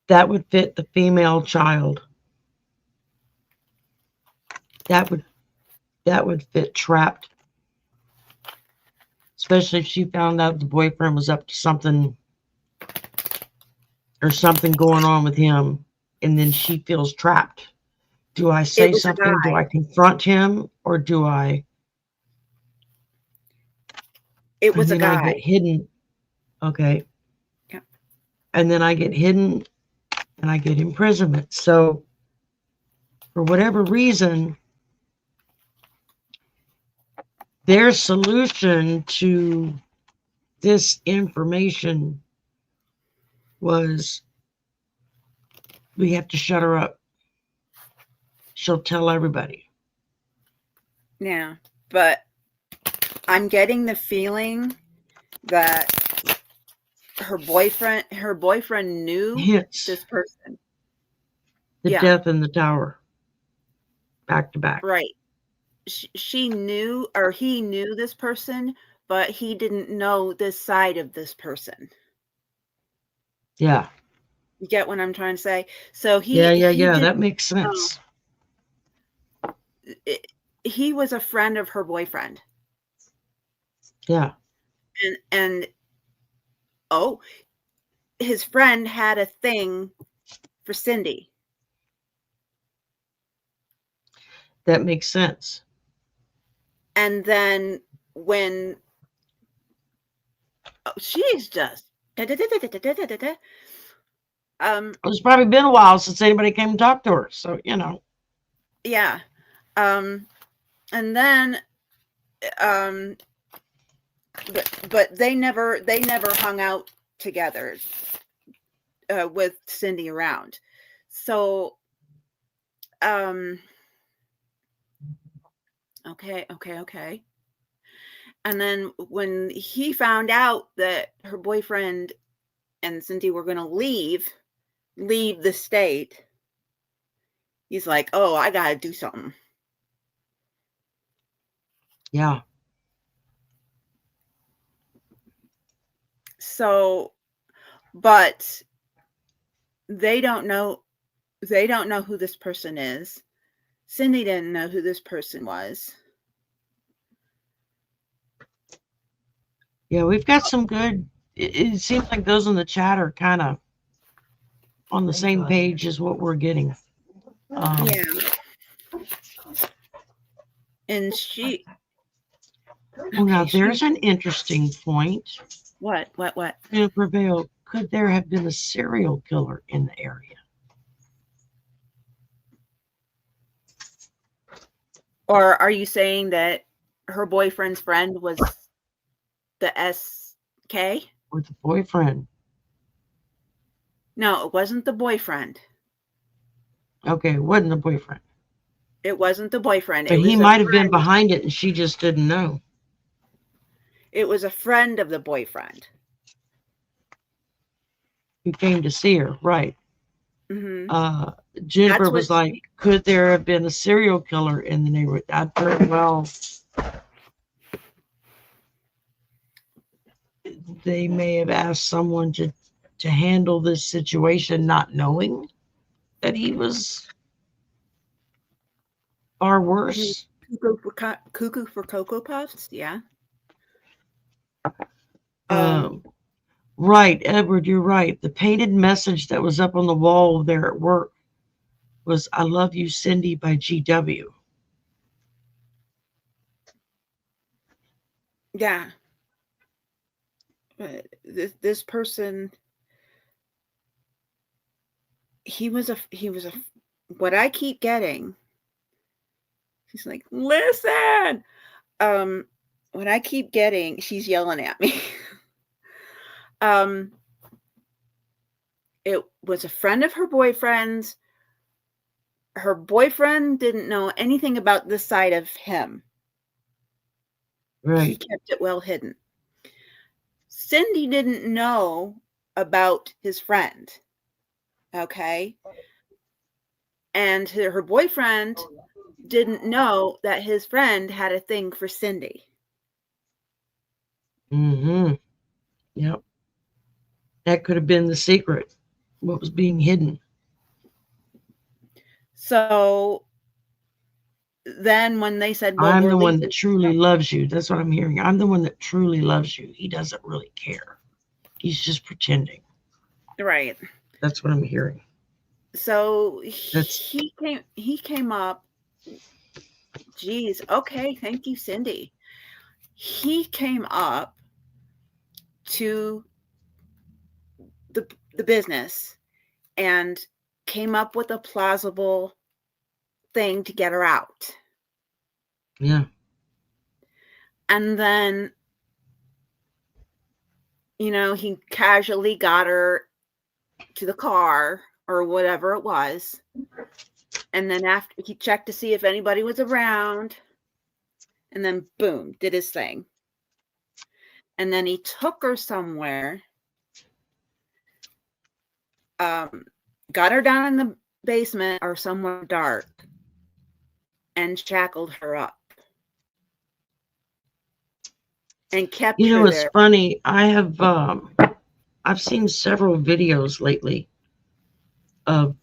S2: That would fit the female child. That would fit trapped, especially if she found out the boyfriend was up to something or something going on with him, and then she feels trapped. Do I
S1: It
S2: say
S1: was a
S2: something? Do
S1: guy.
S2: I confront him, or do I?
S1: It
S2: And
S1: was a
S2: then I get
S1: guy.
S2: hidden. Okay.
S1: Yeah.
S2: And then I get hidden and I get imprisonment. So, for whatever reason, their solution to this information was we have to shut her up. She'll tell everybody.
S1: Yeah, but I'm getting the feeling that her boyfriend knew
S2: Hence
S1: this person.
S2: the
S1: Yeah,
S2: death in the tower, back to back.
S1: right. She knew, or he knew this person, but he didn't know this side of this person.
S2: Yeah.
S1: You get what I'm trying to say? So he
S2: Yeah.
S1: didn't
S2: That makes
S1: know.
S2: sense.
S1: He was a friend of her boyfriend,
S2: Yeah.
S1: and oh, his friend had a thing for Cindy.
S2: That makes sense.
S1: And then when she's just
S2: It's probably been a while since anybody came and talked to her. So,
S1: yeah. And then but they never hung out together with Cindy around. So okay. And then when he found out that her boyfriend and Cindy were going to leave the state, he's like, "Oh, I got to do something."
S2: yeah.
S1: So, but they don't know who this person is. Cindy didn't know who this person was.
S2: Yeah, we've got some good. It seems like those in the chat are kind of on the same page as what we're getting.
S1: Yeah. And she.
S2: Well, now
S1: Okay,
S2: there's an interesting point.
S1: What?
S2: To prevail, could there have been a serial killer in the area?
S1: Or are you saying that her boyfriend's friend was the SK?
S2: With the boyfriend?
S1: No, it wasn't the boyfriend.
S2: Okay, it wasn't the boyfriend.
S1: It wasn't the boyfriend.
S2: But
S1: It
S2: he
S1: was a
S2: might have been
S1: friend.
S2: behind it and she just didn't know.
S1: It was a friend of the boyfriend.
S2: Who came to see her, right?
S1: Mm-hmm.
S2: Jennifer
S1: That's what
S2: was like, could there have been a serial killer in the neighborhood? I'd very well. They may have asked someone to handle this situation, not knowing that he was far worse.
S1: Cuckoo for Cocoa Puffs. Yeah.
S2: Right, Edward, you're right. The painted message that was up on the wall there at work was "I love you, Cindy" by GW.
S1: Yeah. This person, he was a what I keep getting She's like, listen. When I keep getting, she's yelling at me. It was a friend of her boyfriend's. Her boyfriend didn't know anything about this side of him. He
S2: Right.
S1: kept it well hidden. Cindy didn't know about his friend. Okay. And her boyfriend didn't know that his friend had a thing for Cindy.
S2: Mm-hmm. Yep. That could have been the secret, what was being hidden.
S1: So then when they said, well,
S2: I'm
S1: we're
S2: the one
S1: leaving,
S2: that truly loves you. That's what I'm hearing. I'm the one that truly loves you. He doesn't really care. He's just pretending.
S1: right.
S2: That's what I'm hearing.
S1: So
S2: That's
S1: he came up. Geez, okay, thank you, Cindy. He came up to the business and came up with a plausible thing to get her out.
S2: yeah.
S1: And then, he casually got her to the car or whatever it was. And then after he checked to see if anybody was around, and then boom, did his thing. And then he took her somewhere, got her down in the basement or somewhere dark, and shackled her up. And kept her
S2: It's
S1: there.
S2: funny. I've seen several videos lately of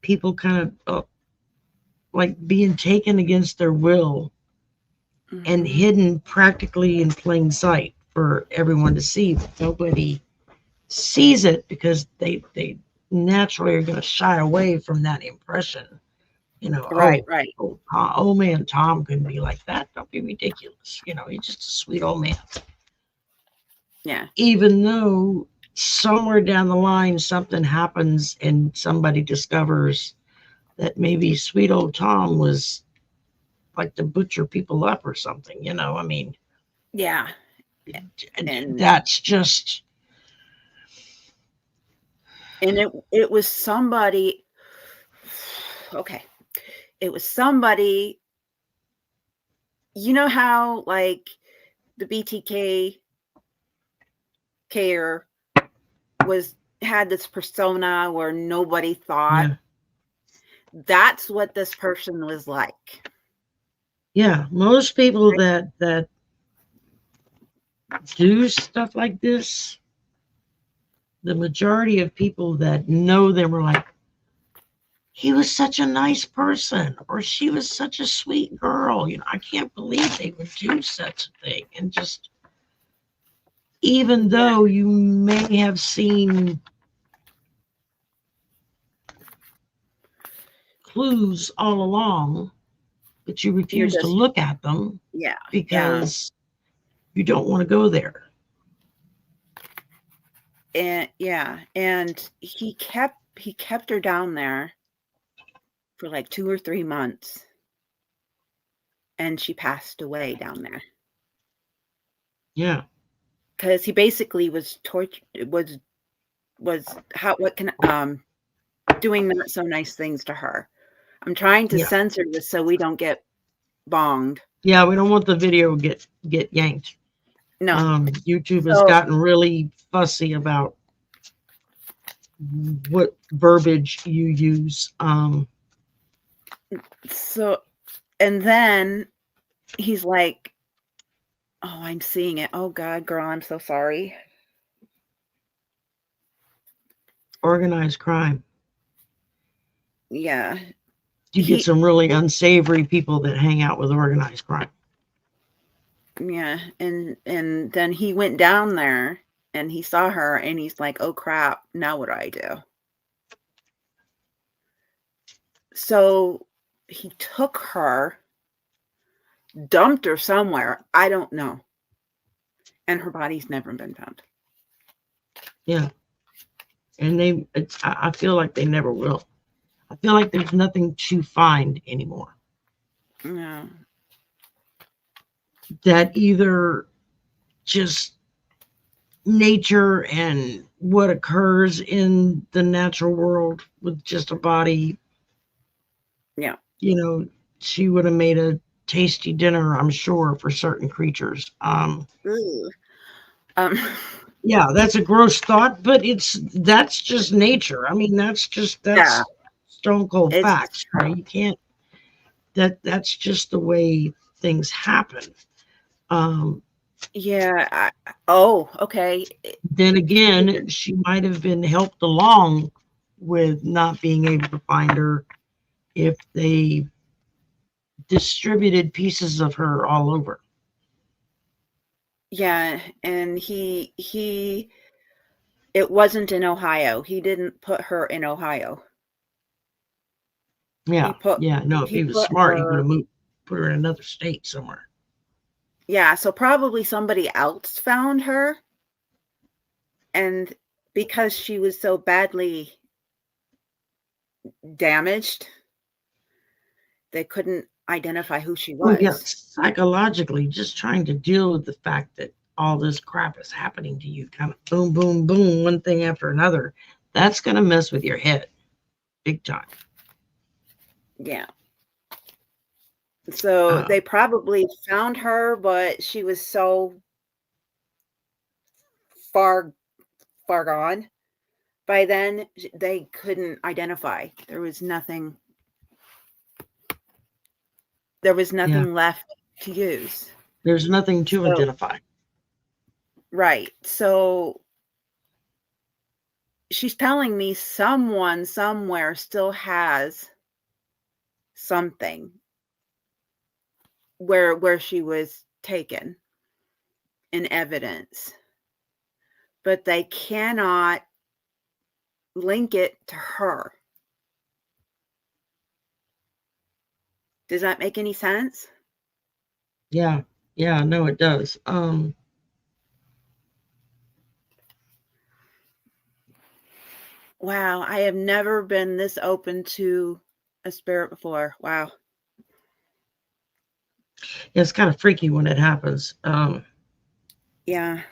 S2: people kind of like being taken against their will and hidden practically in plain sight for everyone to see, but nobody sees it because they naturally are going to shy away from that impression.
S1: Right.
S2: Old man Tom couldn't be like that. Don't be ridiculous. He's just a sweet old man.
S1: Yeah.
S2: Even though somewhere down the line something happens and somebody discovers that maybe sweet old Tom was like to butcher people up or something, I mean,
S1: yeah.
S2: And that's just.
S1: And it was somebody. Okay. It was somebody. You know how like the BTK care had this persona where nobody thought.
S2: Yeah.
S1: That's what this person was like.
S2: Yeah, most people that do stuff like this, the majority of people that know them are like, he was such a nice person, or she was such a sweet girl. I can't believe they would do such a thing. And just, even though you may have seen clues all along, but you refuse to look at them because you don't want to go there.
S1: And and he kept her down there for like 2 or 3 months, and she passed away down there.
S2: Yeah,
S1: because he basically was doing not so nice things to her. I'm trying to censor this so we don't get bonged.
S2: Yeah, we don't want the video get yanked.
S1: No.
S2: YouTube has gotten really fussy about what verbiage you use.
S1: So, and then he's like, oh, I'm seeing it. Oh God, girl, I'm so sorry.
S2: Organized crime.
S1: Yeah.
S2: You get some really unsavory people that hang out with organized crime.
S1: Yeah, and then he went down there and he saw her and he's like, oh crap, now what do I do? So he took her, dumped her somewhere, I don't know, and her body's never been found.
S2: Yeah, and I feel like they never will. I feel like there's nothing to find anymore.
S1: No.
S2: That either just nature and what occurs in the natural world with just a body.
S1: Yeah.
S2: You know, she would have made a tasty dinner, I'm sure, for certain creatures.
S1: Ooh. Um,
S2: Yeah, that's a gross thought, but that's just nature. I mean, that's
S1: yeah.
S2: stone cold
S1: It's
S2: facts, right? You can't that's just the way things happen. Um,
S1: yeah. Oh, okay.
S2: then again, she might have been helped along with not being able to find her if they distributed pieces of her all over.
S1: Yeah, and it wasn't in Ohio. He didn't put her in Ohio.
S2: Yeah, yeah. No, if
S1: He
S2: he was
S1: put
S2: smart, he would
S1: her,
S2: have moved, put her in another state somewhere.
S1: yeah, so probably somebody else found her, and because she was so badly damaged, they couldn't identify who she
S2: Oh yeah,
S1: was.
S2: psychologically, just trying to deal with the fact that all this crap is happening to you, kind of boom, boom, boom, one thing after another. That's gonna mess with your head, big time.
S1: Yeah. So
S2: Uh,
S1: they probably found her, but she was so far far gone by then they couldn't identify. There was
S2: yeah,
S1: nothing left to use.
S2: there's nothing to
S1: So
S2: identify.
S1: right. So she's telling me someone somewhere still has something where she was taken in evidence, but they cannot link it to her. Does that make any sense?
S2: Yeah, yeah, no, it does.
S1: Wow, I have never been this open to a spirit before. Wow.
S2: It's kind of freaky when it happens.
S1: Yeah.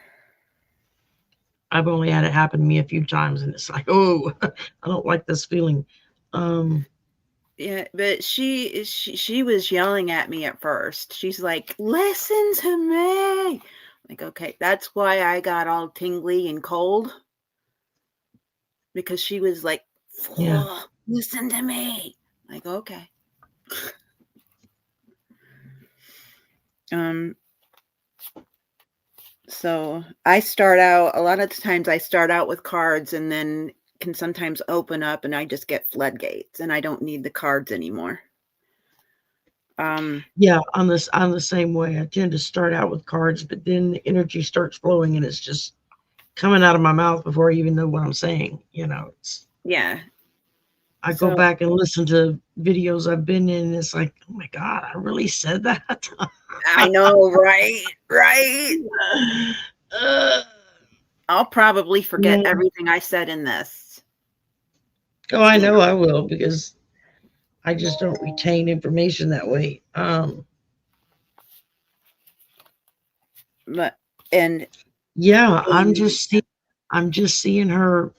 S2: I've only had it happen to me a few times, and it's like, oh, I don't like this feeling. Um,
S1: Yeah, but she was yelling at me at first. She's like, "Listen to me." Like, okay, that's why I got all tingly and cold because she was like,
S2: yeah,
S1: "Listen to me." Like, okay. Um, so I start out a lot of the times I start out with cards and then can sometimes open up and I just get floodgates and I don't need the cards anymore.
S2: yeah. On the same way, I tend to start out with cards, but then the energy starts flowing, and it's just coming out of my mouth before I even know what I'm saying. You know,
S1: Yeah.
S2: I go
S1: So
S2: back and listen to videos I've been in, and it's like, oh my god, I really said that.
S1: I know, right? Right.
S2: uh,
S1: I'll probably forget
S2: yeah.
S1: everything I said in this,
S2: Oh, I
S1: you
S2: know
S1: know,
S2: I will, because I just don't retain information that way.
S1: but and
S2: Yeah,
S1: and
S2: I'm just seeing her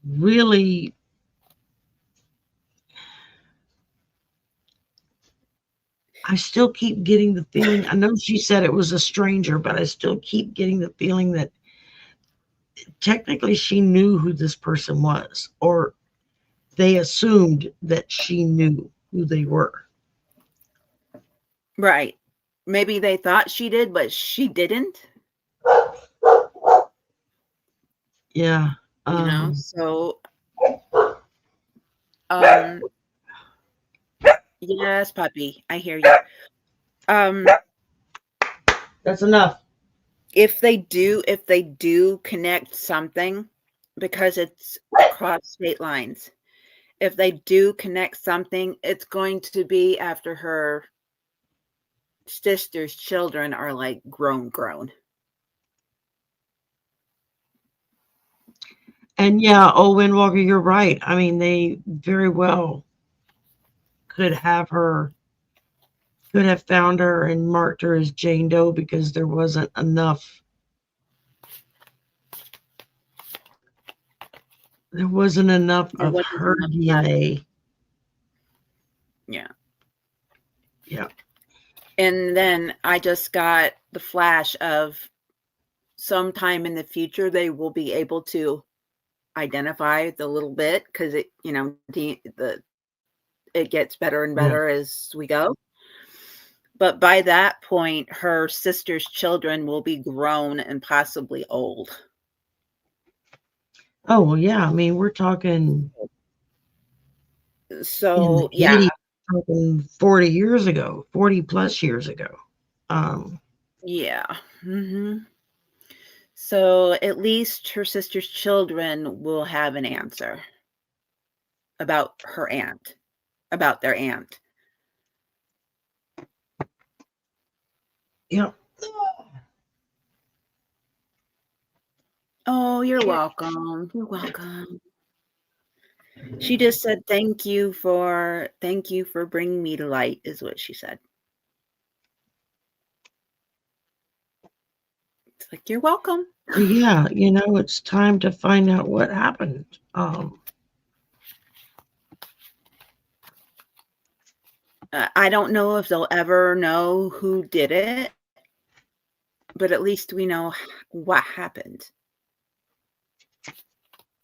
S2: really. I still keep getting the feeling. I know she said it was a stranger, but I still keep getting the feeling that technically she knew who this person was, or they assumed that she knew who they were.
S1: right. Maybe they thought she did, but she didn't,
S2: Yeah.
S1: you know.
S2: Um,
S1: So, um, yes, puppy, I hear you. Um,
S2: that's enough.
S1: if they do connect something, because it's across state lines, if they do connect something, it's going to be after her sister's children are like grown.
S2: And yeah, oh, Windwalker, you're right. I mean, they very well could have her, could have found her and marked her as Jane Doe because there wasn't enough. There wasn't enough
S1: There
S2: of
S1: wasn't
S2: her
S1: enough left.
S2: DNA.
S1: Yeah.
S2: Yeah.
S1: And then I just got the flash of sometime in the future they will be able to identify the little bit because it, it gets better and
S2: Yeah.
S1: better as we go. But by that point, her sister's children will be grown and possibly old.
S2: Oh, well, yeah. I mean, we're talking
S1: So,
S2: in the
S1: yeah.
S2: 80s, talking 40 years ago, 40 plus years ago.
S1: Yeah. Mm-hmm. So at least her sister's children will have an answer about her aunt, about their aunt.
S2: Yeah.
S1: Oh, you're welcome. You're welcome. She just said thank you for bringing me to light is what she said. It's like you're welcome.
S2: Yeah, it's time to find out what happened.
S1: I don't know if they'll ever know who did it, but at least we know what happened.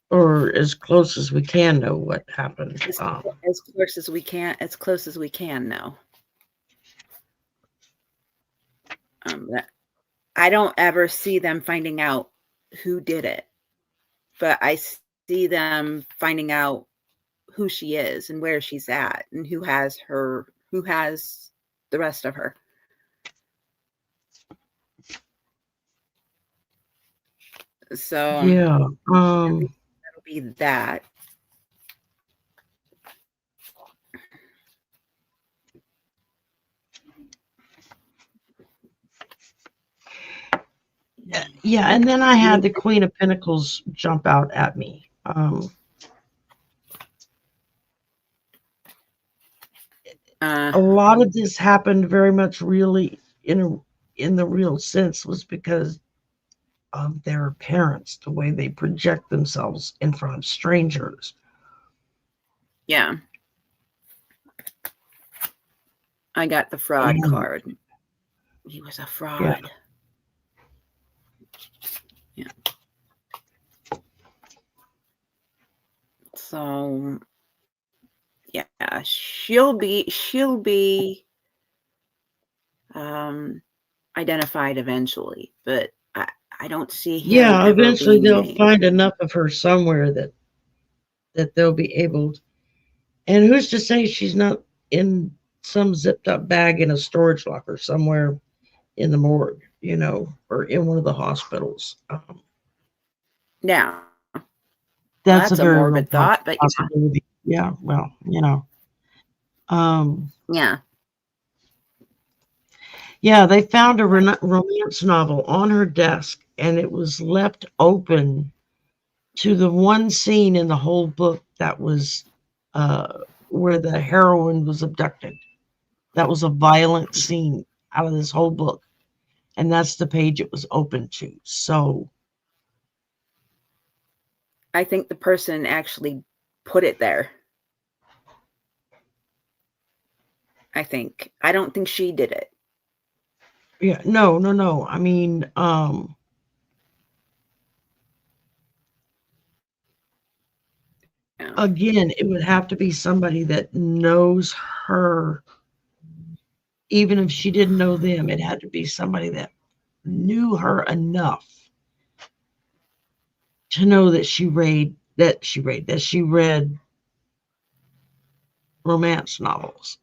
S2: Or as close as we can know what happened.
S1: As close as we can know. I don't ever see them finding out who did it, but I see them finding out who she is and where she's at and who has the rest of her. So
S2: yeah,
S1: that'll be that.
S2: yeah, and then I had the Queen of Pentacles jump out at me. A lot of this happened very much really in the real sense was because of their parents, the way they project themselves in front of strangers.
S1: Yeah. I got the fraud card. He was a fraud. Yeah. So yeah, she'll be identified eventually, but I don't see him.
S2: Yeah,
S1: ever
S2: eventually
S1: being
S2: they'll
S1: named.
S2: find enough of her somewhere that they'll be able to, and who's to say she's not in some zipped up bag in a storage locker somewhere in the morgue, or in one of the hospitals.
S1: Yeah.
S2: That's a
S1: That's a
S2: very real
S1: morbid thought, but
S2: possibility. Yeah, well,
S1: yeah.
S2: Yeah, they found a romance novel on her desk, and it was left open to the one scene in the whole book that was where the heroine was abducted. That was a violent scene out of this whole book, and that's the page it was open to. So
S1: I think the person actually put it there. I don't think she did it.
S2: yeah, no. I mean, again, it would have to be somebody that knows her. Even if she didn't know them, it had to be somebody that knew her enough to know that she read romance novels.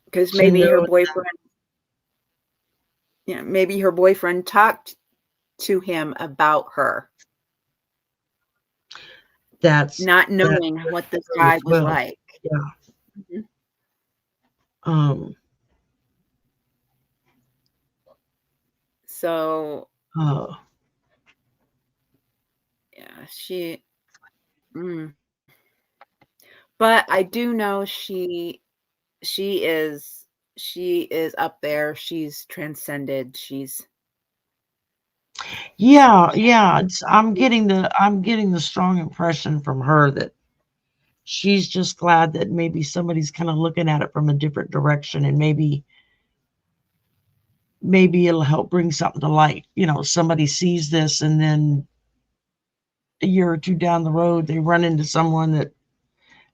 S1: Because maybe her boyfriend, maybe her boyfriend talked to him about her.
S2: That's
S1: not knowing what this guy was like.
S2: Yeah.
S1: So she mm. But I do know she is up there. She's transcended.
S2: Yeah, I'm getting the strong impression from her that she's just glad that maybe somebody's kind of looking at it from a different direction, and maybe it'll help bring something to light. Somebody sees this, and then a year or two down the road, they run into someone that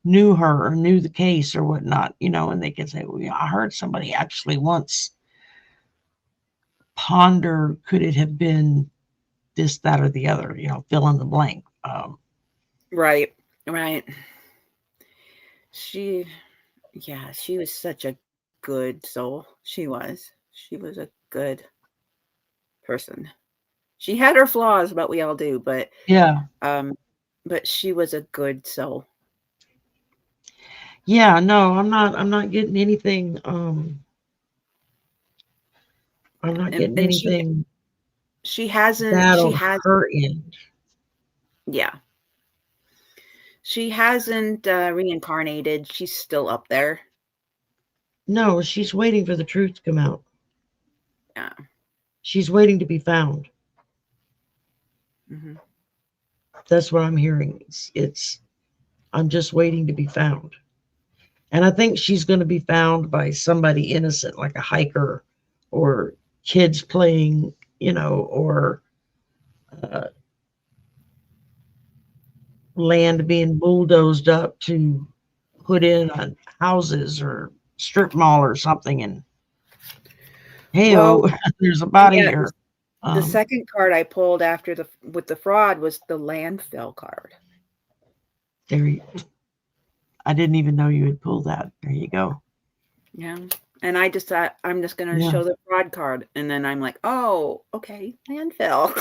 S2: knew her or knew the case or whatnot, and they can say, well, yeah, I heard somebody actually once ponder, could it have been this, that, or the other, fill in the blank.
S1: Right. She was such a good soul. She was a good person. She had her flaws, but we all do, but
S2: Yeah.
S1: But she was a good soul.
S2: Yeah, no, I'm not getting anything. I'm not getting
S1: And
S2: anything
S1: she hasn't
S2: bad on her end.
S1: Yeah. She hasn't reincarnated. She's still up there.
S2: No, she's waiting for the truth to come out.
S1: Yeah.
S2: She's waiting to be found.
S1: Mm-hmm.
S2: That's what I'm hearing. I'm just waiting to be found. And I think she's going to be found by somebody innocent, like a hiker or kids playing, or land being bulldozed up to put in on houses or strip mall or something. And hey, there's a body here.
S1: The second card I pulled with the fraud was the landfill card.
S2: I didn't even know you had pulled that. There you go.
S1: Yeah. And I just thought, I'm just going to show the fraud card. And then I'm like, oh, okay, landfill.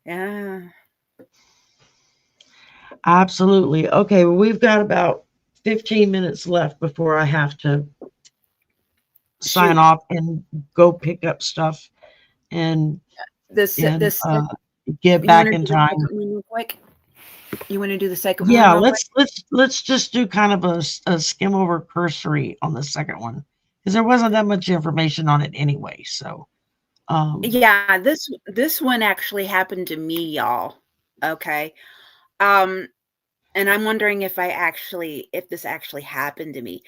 S1: Yeah.
S2: Absolutely. Okay, well, we've got about 15 minutes left before I have to sign off and go pick up stuff and get back in time.
S1: Real quick? You want to do the second one?
S2: Yeah, let's just do kind of a skim over cursory on the second one, because there wasn't that much information on it anyway. So
S1: yeah, this one actually happened to me, y'all. Okay. And I'm wondering if this actually happened to me.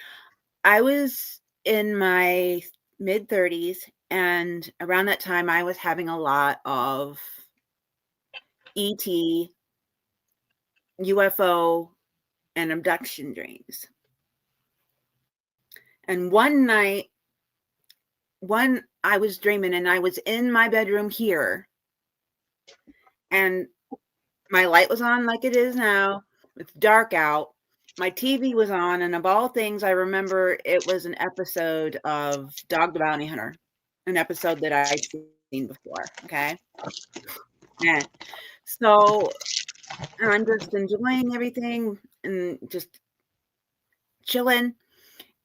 S1: I was in my mid-30s, and around that time I was having a lot of ET, UFO, and abduction dreams. And one night, I was dreaming, and I was in my bedroom here, and my light was on like it is now. It's dark out. My TV was on, and of all things, I remember it was an episode of Dog the Bounty Hunter, an episode that I'd seen before. Okay. Yeah. So I'm just enjoying everything and just chilling.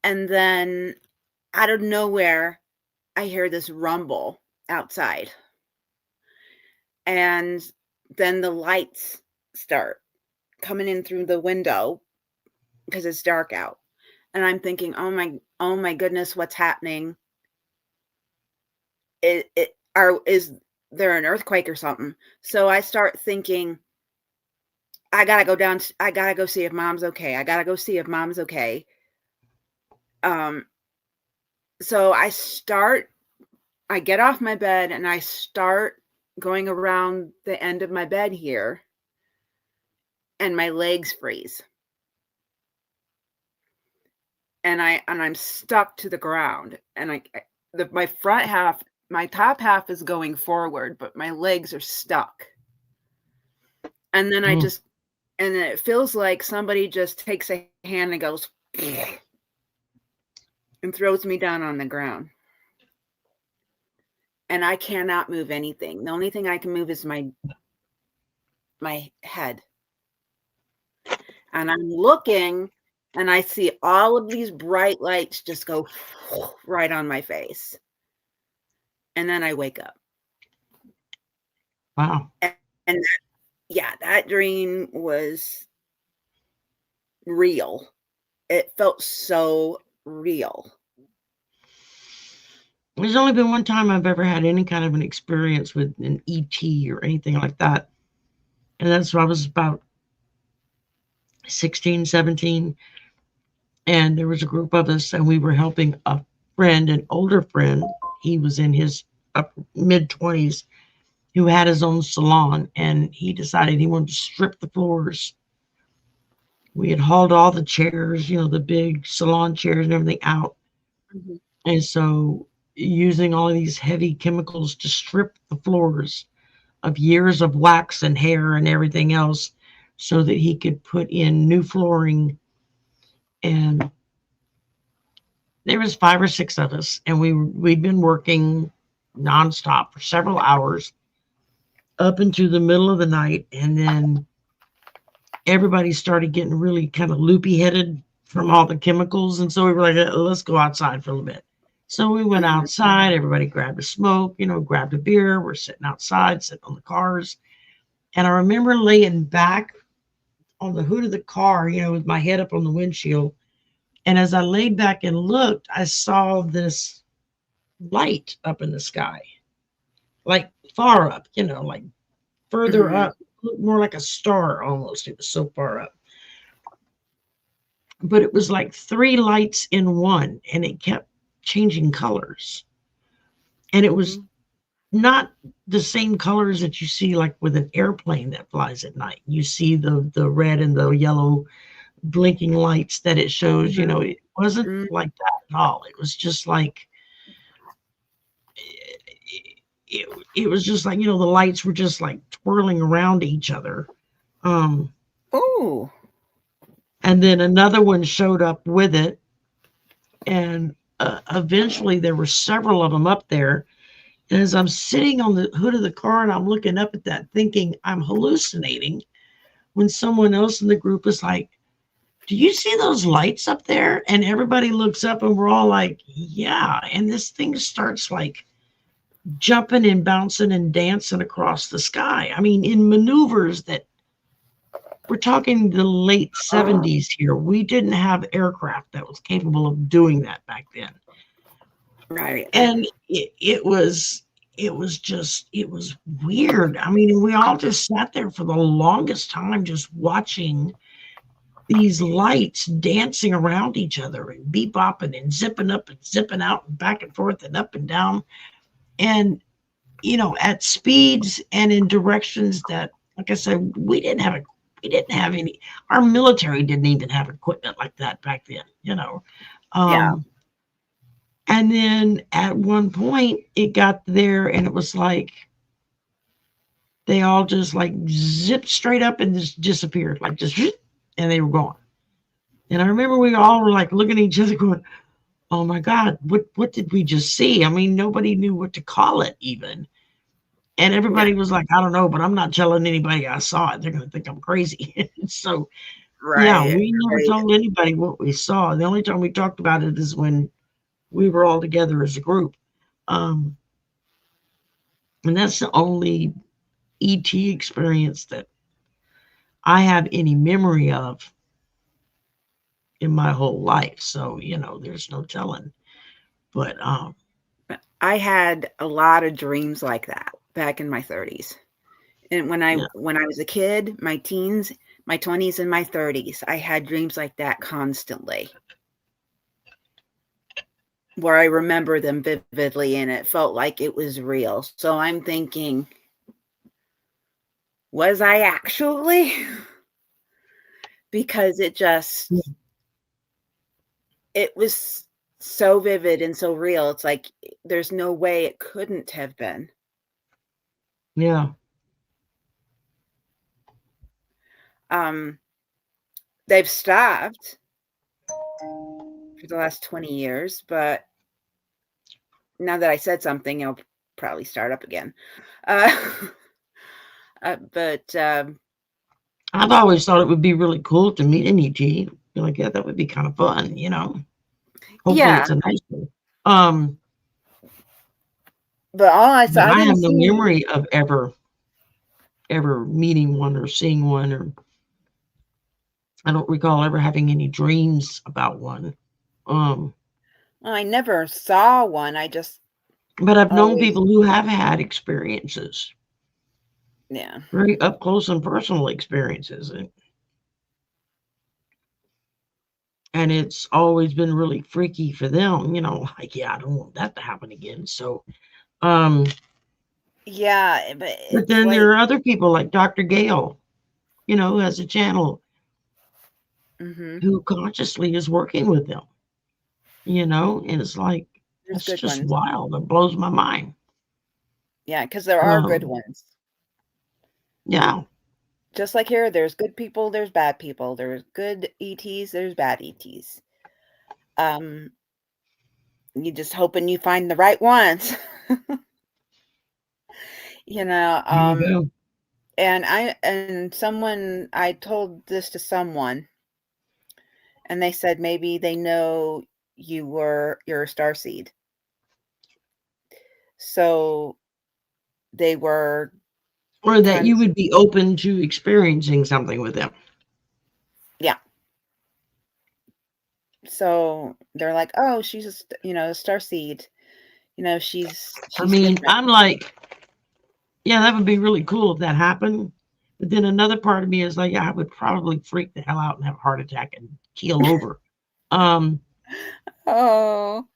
S1: And then out of nowhere, I hear this rumble outside. And then the lights start coming in through the window because it's dark out. And I'm thinking, oh my goodness, what's happening? Is there an earthquake or something? So I start thinking, I gotta go down. I gotta go see if mom's okay. So I get off my bed and I start going around the end of my bed here, and my legs freeze. And I'm stuck to the ground, and my front half, my top half is going forward, but my legs are stuck. And then and it feels like somebody just takes a hand and goes and throws me down on the ground. And I cannot move anything. The only thing I can move is my head. And I'm looking, and I see all of these bright lights just go right on my face. And then I wake up.
S2: Wow.
S1: And that dream was real. It felt so real.
S2: There's only been one time I've ever had any kind of an experience with an ET or anything like that. And that's when I was about 16, 17. And there was a group of us, and we were helping a friend, an older friend. He was in his mid 20s, who had his own salon, and he decided he wanted to strip the floors. We had hauled all the chairs, the big salon chairs and everything out.
S1: Mhm.
S2: And so, using all of these heavy chemicals to strip the floors of years of wax and hair and everything else so that he could put in new flooring. And there was 5 or 6 of us, and we'd been working nonstop for several hours up into the middle of the night, and then everybody started getting really kind of loopy headed from all the chemicals, and so we were like, let's go outside for a little bit. So we went
S1: Mhm.
S2: outside, everybody grabbed a smoke, grabbed a beer. We're sitting outside, sitting on the cars, and I remember laying back on the hood of the car, with my head up on the windshield, and as I laid back and looked, I saw this light up in the sky, like far up, like further
S1: Mhm.
S2: up, looked more like a star almost. It was so far up. But it was like 3 lights in one, and it kept changing colors. And it was
S1: Mhm.
S2: not the same colors that you see like with an airplane that flies at night. You see the red and the yellow blinking lights that it shows, it wasn't
S1: Mhm.
S2: like that at all. It was just like it was just like, the lights were just like twirling around each other. Um,
S1: Oh.
S2: and then another one showed up with it. And eventually there were several of them up there. And as I'm sitting on the hood of the car and I'm looking up at that thinking I'm hallucinating, when someone else in the group is like, do you see those lights up there? And everybody looks up and we're all like, yeah. And this thing starts like jumping and bouncing and dancing across the sky. I mean, in maneuvers that we're talking the late 70s here. We didn't have aircraft that was capable of doing that back then.
S1: Right.
S2: And it was weird. I mean, we all just sat there for the longest time just watching these lights dancing around each other and bebopping and zipping up and zipping out and back and forth and up and down. And at speeds and in directions that, like I said, we didn't have any. Our military didn't even have equipment like that back then.
S1: Yeah.
S2: And then at one point it got there and it was like they all just like zipped straight up and just disappeared, like just and they were gone. And I remember we all were like looking at each other going, oh my God, what did we just see? I mean, nobody knew what to call it even. And
S1: Yeah.
S2: everybody was like, I don't know, but I'm not telling anybody I saw it. They're going to think I'm crazy. So, yeah,
S1: Right.
S2: we never
S1: Right.
S2: told anybody what we saw. The only time we talked about it is when we were all together as a group. Um, and that's the only ET experience that I have any memory of in my whole life. So, there's no telling. But
S1: I had a lot of dreams like that back in my 30s. And when
S2: yeah,
S1: I was a kid, my teens, my 20s and my 30s, I had dreams like that constantly. Where I remember them vividly and it felt like it was real. So I'm thinking, was I actually? Because it was so vivid and so real. It's like there's no way it couldn't have been.
S2: yeah,
S1: Um, they've stopped for the last 20 years, but now that I said something, it'll probably start up again. Uh, but
S2: I've always thought it would be really cool to meet an ET. Be like, yeah, that would be kind of fun. Hopefully
S1: yeah,
S2: it's a nice one. Um,
S1: but all I saw,
S2: but
S1: I
S2: I
S1: didn't
S2: have no
S1: see any.
S2: memory of ever ever meeting one or seeing one, or I don't recall ever having any dreams about one. Um,
S1: Well, I never saw one. I just
S2: but I've known
S1: always,
S2: people who have had experiences,
S1: yeah.
S2: very up close and personal experiences, and it's always been really freaky for them. Like, yeah, I don't want that to happen again. So, um,
S1: Yeah, but
S2: but
S1: it's
S2: then
S1: like,
S2: there are other people like Dr. Gale, who has a channel
S1: hmm,
S2: who consciously is working with them, and it's like,
S1: there's
S2: that's
S1: good
S2: just
S1: ones.
S2: wild. It blows my mind.
S1: Yeah, because there are good
S2: Um,
S1: ones.
S2: yeah.
S1: Just like here, there's good people, there's bad people. There's good ETs, there's bad ETs. Um, you just hoping you find the right ones. You know,
S2: There you go.
S1: and someone I told this to someone, and they said maybe they know you're a star seed. So they were
S2: Or that
S1: trying to,
S2: you would be open to experiencing something with them.
S1: yeah. So they're like, "Oh, she's a star seed. She's
S2: I
S1: she's
S2: mean,
S1: different."
S2: I'm like, yeah, that would be really cool if that happened. But then another part of me is like, yeah, I would probably freak the hell out and have a heart attack and keel over. Um,
S1: Oh,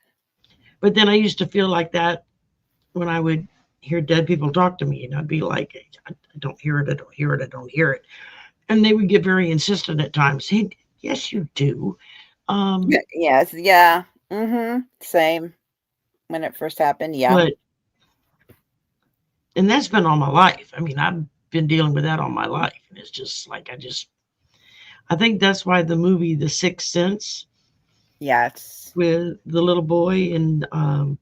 S2: but then I used to feel like that when I would hear dead people talk to me, and I'd be like, I don't hear it, I don't hear it, I don't hear it. And they would get very insistent at times. Hey, yes, you do. Um,
S1: yes, yeah. Same when it first happened. Yeah.
S2: but and that's been all my life. I mean, I've been dealing with that all my life. And it's just like I think that's why the movie The Sixth Sense
S1: Yes.
S2: with the little boy and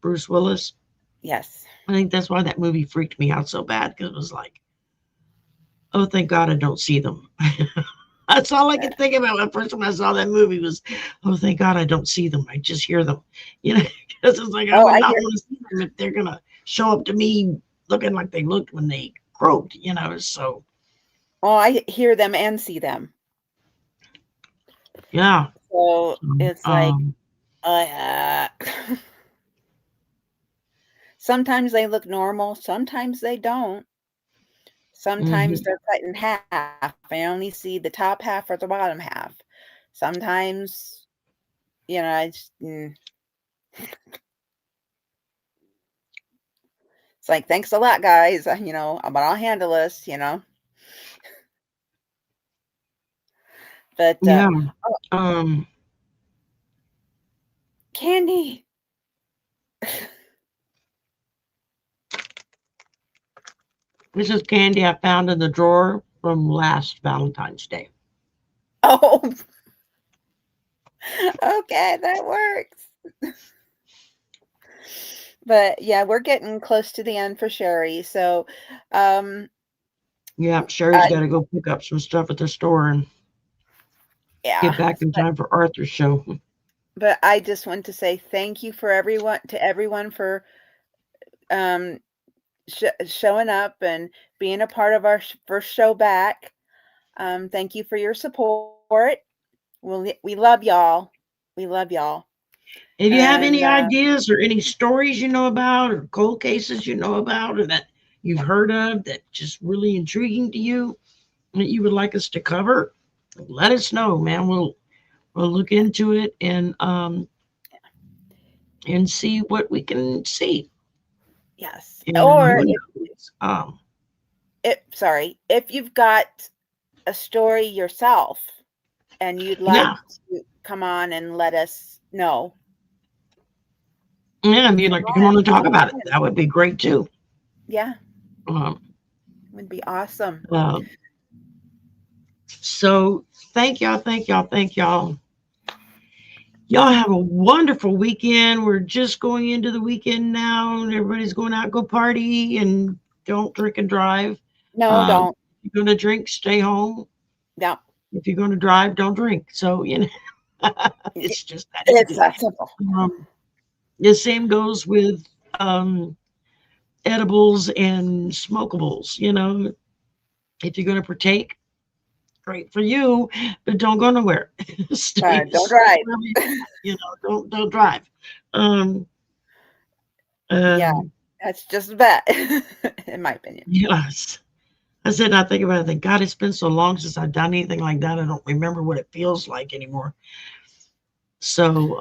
S2: Bruce Willis,
S1: Yes.
S2: I think that's why that movie freaked me out so bad, because it was like, oh, thank God I don't see them. That's all I
S1: Yeah.
S2: could think about the first time I saw that movie was, oh, thank God I don't see them. I just hear them, you know, because it's like I
S1: Oh,
S2: would
S1: I
S2: not
S1: hear.
S2: want to see them if they're gonna show up to me looking like they looked when they croaked. So
S1: Oh, I hear them and see them.
S2: yeah.
S1: So
S2: So,
S1: it's like, uh, sometimes they look normal, sometimes they don't. Sometimes
S2: mhm.
S1: they're cut in half. I only see the top half or the bottom half. Sometimes, it's like, thanks a lot, guys. But I'll handle this. But
S2: Yeah.
S1: oh,
S2: Um,
S1: candy.
S2: this is candy I found in the drawer from last Valentine's Day.
S1: Oh, okay, that works. But yeah, we're getting close to the end for Sherry. So, um,
S2: Yeah, Sherry's
S1: uh,
S2: got to go pick up some stuff at the store and
S1: yeah.
S2: get back in time for Arthur's show.
S1: But I just want to say thank you for everyone for um showing up and being a part of our first show back. Thank you for your support. We love y'all. We love y'all.
S2: If you have
S1: And
S2: any ideas or any stories you know about, or cold cases you know about, or that you've heard of that just really intriguing to you that you would like us to cover, let us know, man. We'll look into it and see what we can see.
S1: yes,
S2: And
S1: or
S2: who knows?
S1: if you've got a story yourself and you'd like
S2: Yeah,
S1: to come on and let us know,
S2: yeah. If you'd
S1: come
S2: like to come on and talk
S1: on
S2: about it,
S1: in.
S2: that would be great too.
S1: Yeah,
S2: Um,
S1: would be awesome.
S2: uh, so thank y'all, thank y'all, thank y'all. Y'all have a wonderful weekend. We're just going into the weekend now, and everybody's going out, go party, and don't drink and drive.
S1: No,
S2: Um,
S1: don't.
S2: if you're going to drink, stay home.
S1: No,
S2: If you're going to drive, don't drink. So,
S1: it,
S2: it's just that
S1: it's
S2: easy.
S1: that simple.
S2: Um, the same goes with edibles and smokables. If you're going to partake, great for you, but don't go nowhere. stay,
S1: Don't
S2: stay
S1: drive.
S2: wherever don't drive. Um,
S1: Yeah,
S2: um,
S1: that's just a bet, in my opinion.
S2: yes. I said, I think about it, I think, God, it's been so long since I've done anything like that. I don't remember what it feels like anymore. So,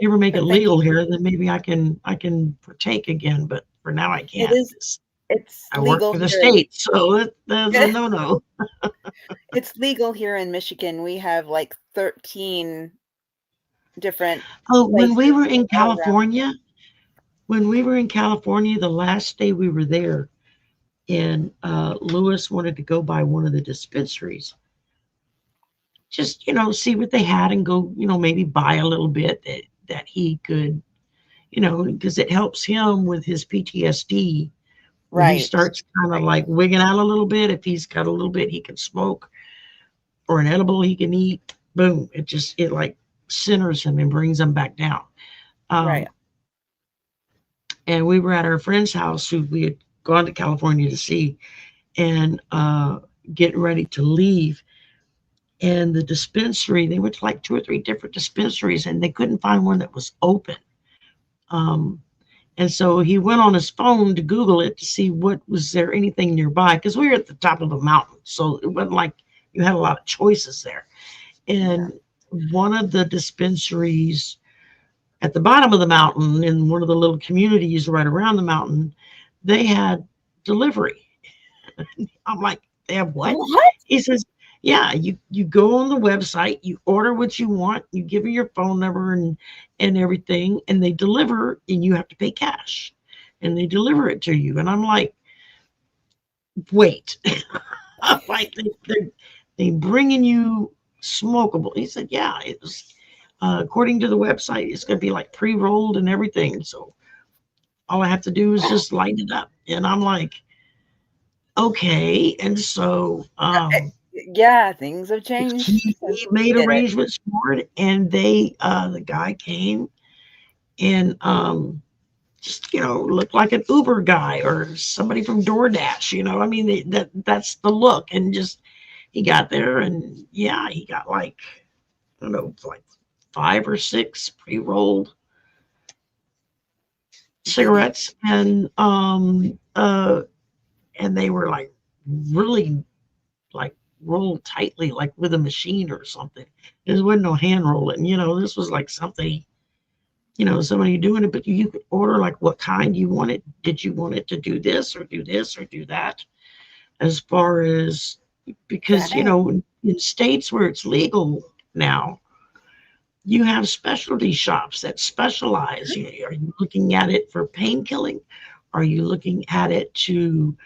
S2: ever make it
S1: But thank
S2: legal
S1: you.
S2: here, then maybe I can partake again. But for now, I
S1: It
S2: can't.
S1: is. It's
S2: I work
S1: legal
S2: for the
S1: here in
S2: state, so that's a no-no.
S1: it's legal here in Michigan. We have like 13 different
S2: Oh, when we
S1: places
S2: were in
S1: all around.
S2: California, the last day we were there, and Lewis wanted to go by one of the dispensaries, just see what they had and go, maybe buy a little bit that he could, because it helps him with his PTSD when he
S1: Right.
S2: starts kind of
S1: Right.
S2: like wigging out a little bit. If he's got a little bit he can smoke or an edible he can eat, boom, it like centers him and brings him back down.
S1: Right.
S2: Um, and we were at our friend's house who we had gone to California to see, and getting ready to leave. And the dispensary, they went to like two or three different dispensaries, and they couldn't find one that was open. Um, and so he went on his phone to Google it to see what was there anything nearby, because we were at the top of a mountain, so it wasn't like you had a lot of choices there.
S1: Yeah.
S2: And one of the dispensaries at the bottom of the mountain in one of the little communities right around the mountain, they had delivery. I'm like, they have what?
S1: What?
S2: He says, yeah, you go on the website, you order what you want, you give them your phone number and everything, and they deliver, and you have to pay cash, and they deliver it to you. And I'm like, wait, I'm like they bringing you smokable. He said, yeah, it was according to the website, it's going to be like pre-rolled and everything. So all I have to do is just light it up, and I'm like, okay. And so
S1: Yeah, things have changed since
S2: he
S1: we
S2: made
S1: did it.
S2: arrangements for it, and the guy came and just looked like an Uber guy or somebody from DoorDash. I mean, that's the look. And just he got there, and yeah, he got like, I don't know, like 5 or 6 pre-rolled
S1: Goody.
S2: cigarettes, and they were like really like rolled tightly, like with a machine or something. There wasn't no hand rolling. This was like something, somebody doing it, but you could order like what kind you wanted. Did you want it to do this or do this or do that? As far as, because,
S1: Dang.
S2: in states where it's legal now, you have specialty shops that specialize. Are you looking at it for pain killing? Are you looking at it to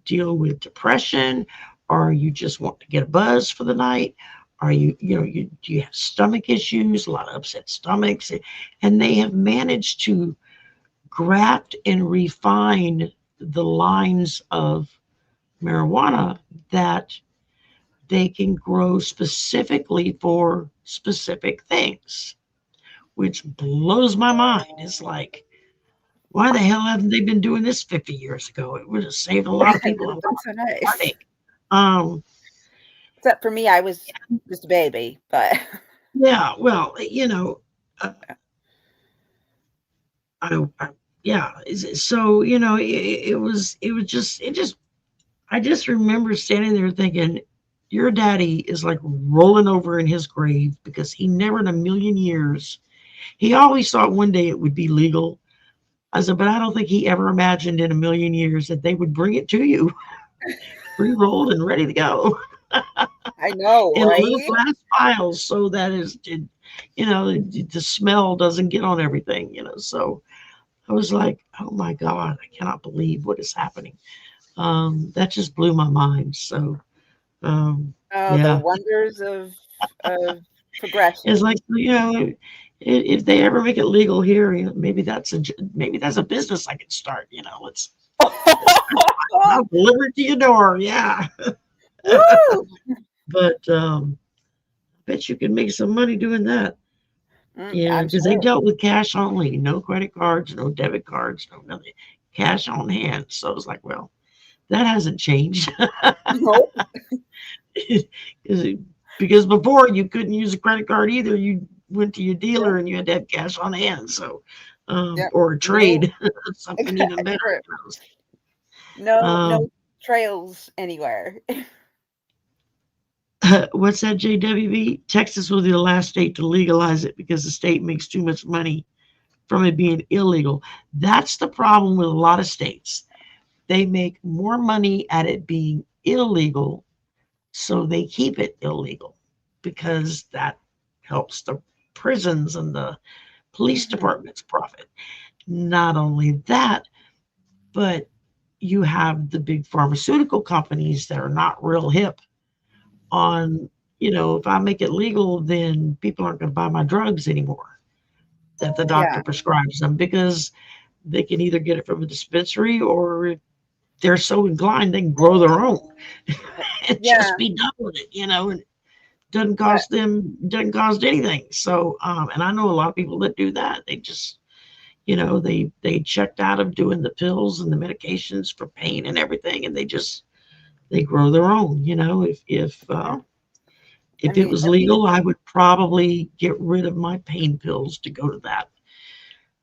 S2: deal with depression? Or you just want to get a buzz for the night? Are do you have stomach issues, a lot of upset stomachs? And they have managed to graft and refine the lines of marijuana that they can grow specifically for specific things, which blows my mind. It's like, why the hell haven't they been doing this 50 years ago? It would have saved a lot of
S1: That
S2: people
S1: would
S2: a
S1: have
S2: lot
S1: been
S2: of
S1: so nice.
S2: heartache. Um,
S1: Except for me, I was just a baby, but
S2: yeah, well, uh, I yeah. So I just remember standing there thinking, your daddy is like rolling over in his grave because he never in a million years, he always thought one day it would be legal. I said, but I don't think he ever imagined in a million years that they would bring it to you pre-rolled and ready to go
S1: I know,
S2: in little
S1: right?
S2: glass vials, so that the smell doesn't get on everything. So I was like, oh my God, I cannot believe what is happening. That just blew my mind. So
S1: Oh, the
S2: yeah,
S1: wonders of
S2: it's
S1: progression.
S2: like, if they ever make it legal here, maybe that's a business I could start. I'll deliver it to your door. Yeah.
S1: Woo!
S2: But I bet you can make some money doing that. Yeah,
S1: I'm
S2: because they
S1: sure.
S2: dealt with cash only, no credit cards, no debit cards, no nothing, cash on hand. So it's like, well, That hasn't changed.
S1: Nope.
S2: Because before you couldn't use a credit card either. You went to your dealer and you had to have cash on hand. So,
S1: Yeah.
S2: or a
S1: No.
S2: trade, something even better.
S1: No,
S2: Um,
S1: no trails anywhere.
S2: what's that, JWB? Texas will be the last state to legalize it because the state makes too much money from it being illegal. That's the problem with a lot of states. They make more money at it being illegal, so they keep it illegal because that helps the prisons and the police departments profit. Not only that, but you have the big pharmaceutical companies that are not real hip on, if I make it legal, then people aren't going to buy my drugs anymore that the doctor
S1: Yeah.
S2: prescribes them, because they can either get it from a dispensary, or if they're so inclined, they can grow their own and
S1: Yeah.
S2: just be done with it, and it doesn't
S1: But
S2: doesn't cost anything. So, and I know a lot of people that do that. They just, they checked out of doing the pills and the medications for pain and everything, and they grow their own. If it
S1: mean,
S2: was
S1: at least,
S2: legal, I would probably get rid of my pain pills to go to that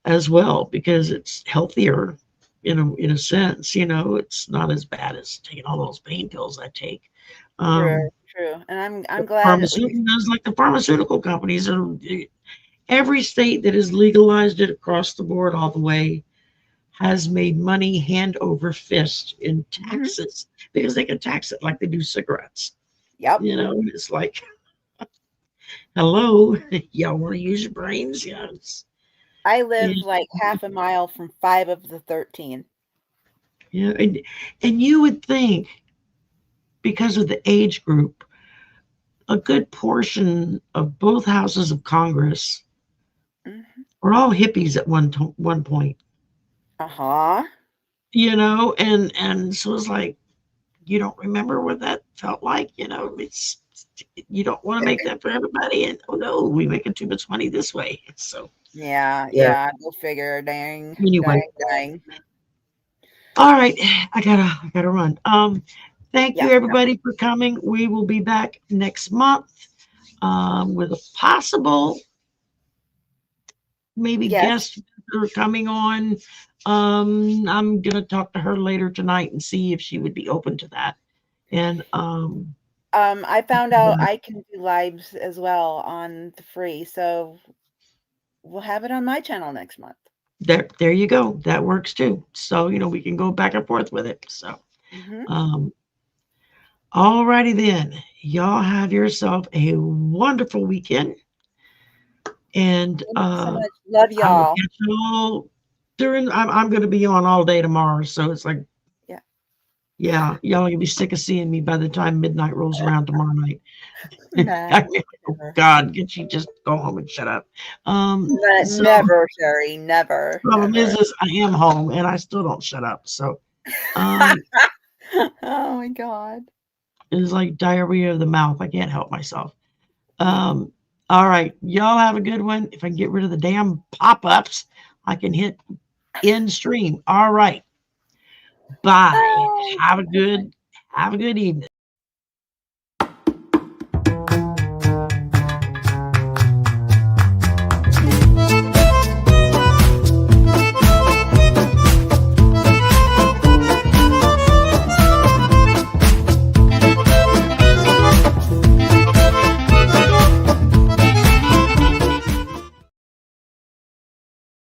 S2: as well, because it's healthier in a sense. It's not as bad as taking all those pain pills I take.
S1: true,
S2: Um,
S1: true. And I'm
S2: but
S1: glad at least.
S2: the pharmaceutical companies are, every state that has legalized it across the board all the way has made money hand over fist in
S1: Mhm.
S2: taxes, because they can tax it like they do cigarettes.
S1: Yep.
S2: It's like, hello, y'all want to use your brains? Yes.
S1: I
S2: Yeah,
S1: live like half a mile from 5 of the 13.
S2: yeah, and you would think, because of the age group, a good portion of both houses of Congress
S1: Mhm.
S2: were all hippies at one point.
S1: Uh-huh.
S2: And so it's like, you don't remember what that felt like. It's, you don't want to make that for everybody, and oh no, we making too much money this way. So
S1: Yeah,
S2: yeah.
S1: yeah, go figure. Dang,
S2: Anyway,
S1: dang, dang.
S2: all right, I gotta run. Thank you
S1: Yeah, no.
S2: everybody for coming. We will be back next month, with a possible maybe
S1: Yes.
S2: guest are coming on. I'm gonna talk to her later tonight and see if she would be open to that. And
S1: I found out I can do lives as well on the free, so we'll have it on my channel next month.
S2: there you go. That works too. So we can go back and forth with it. So
S1: Mhm.
S2: all righty then. Y'all have yourself a wonderful weekend. And
S1: Thank you so much. Love
S2: I will
S1: y'all.
S2: catch y'all during, I'm going to be on all day tomorrow. So it's like,
S1: Yeah.
S2: yeah, y'all are going to be sick of seeing me by the time midnight rolls around tomorrow night.
S1: Nah,
S2: Oh
S1: never.
S2: God, get you just go home and shut up. So
S1: Never, Shari. Never,
S2: problem
S1: never.
S2: is I am home and I still don't shut up. So um,
S1: Oh my God.
S2: it's like diarrhea of the mouth. I can't help myself. Um, all right, y'all have a good one. If I can get rid of the damn pop-ups, I can hit end stream. All right. Bye.
S1: Oh,
S2: Have a good evening.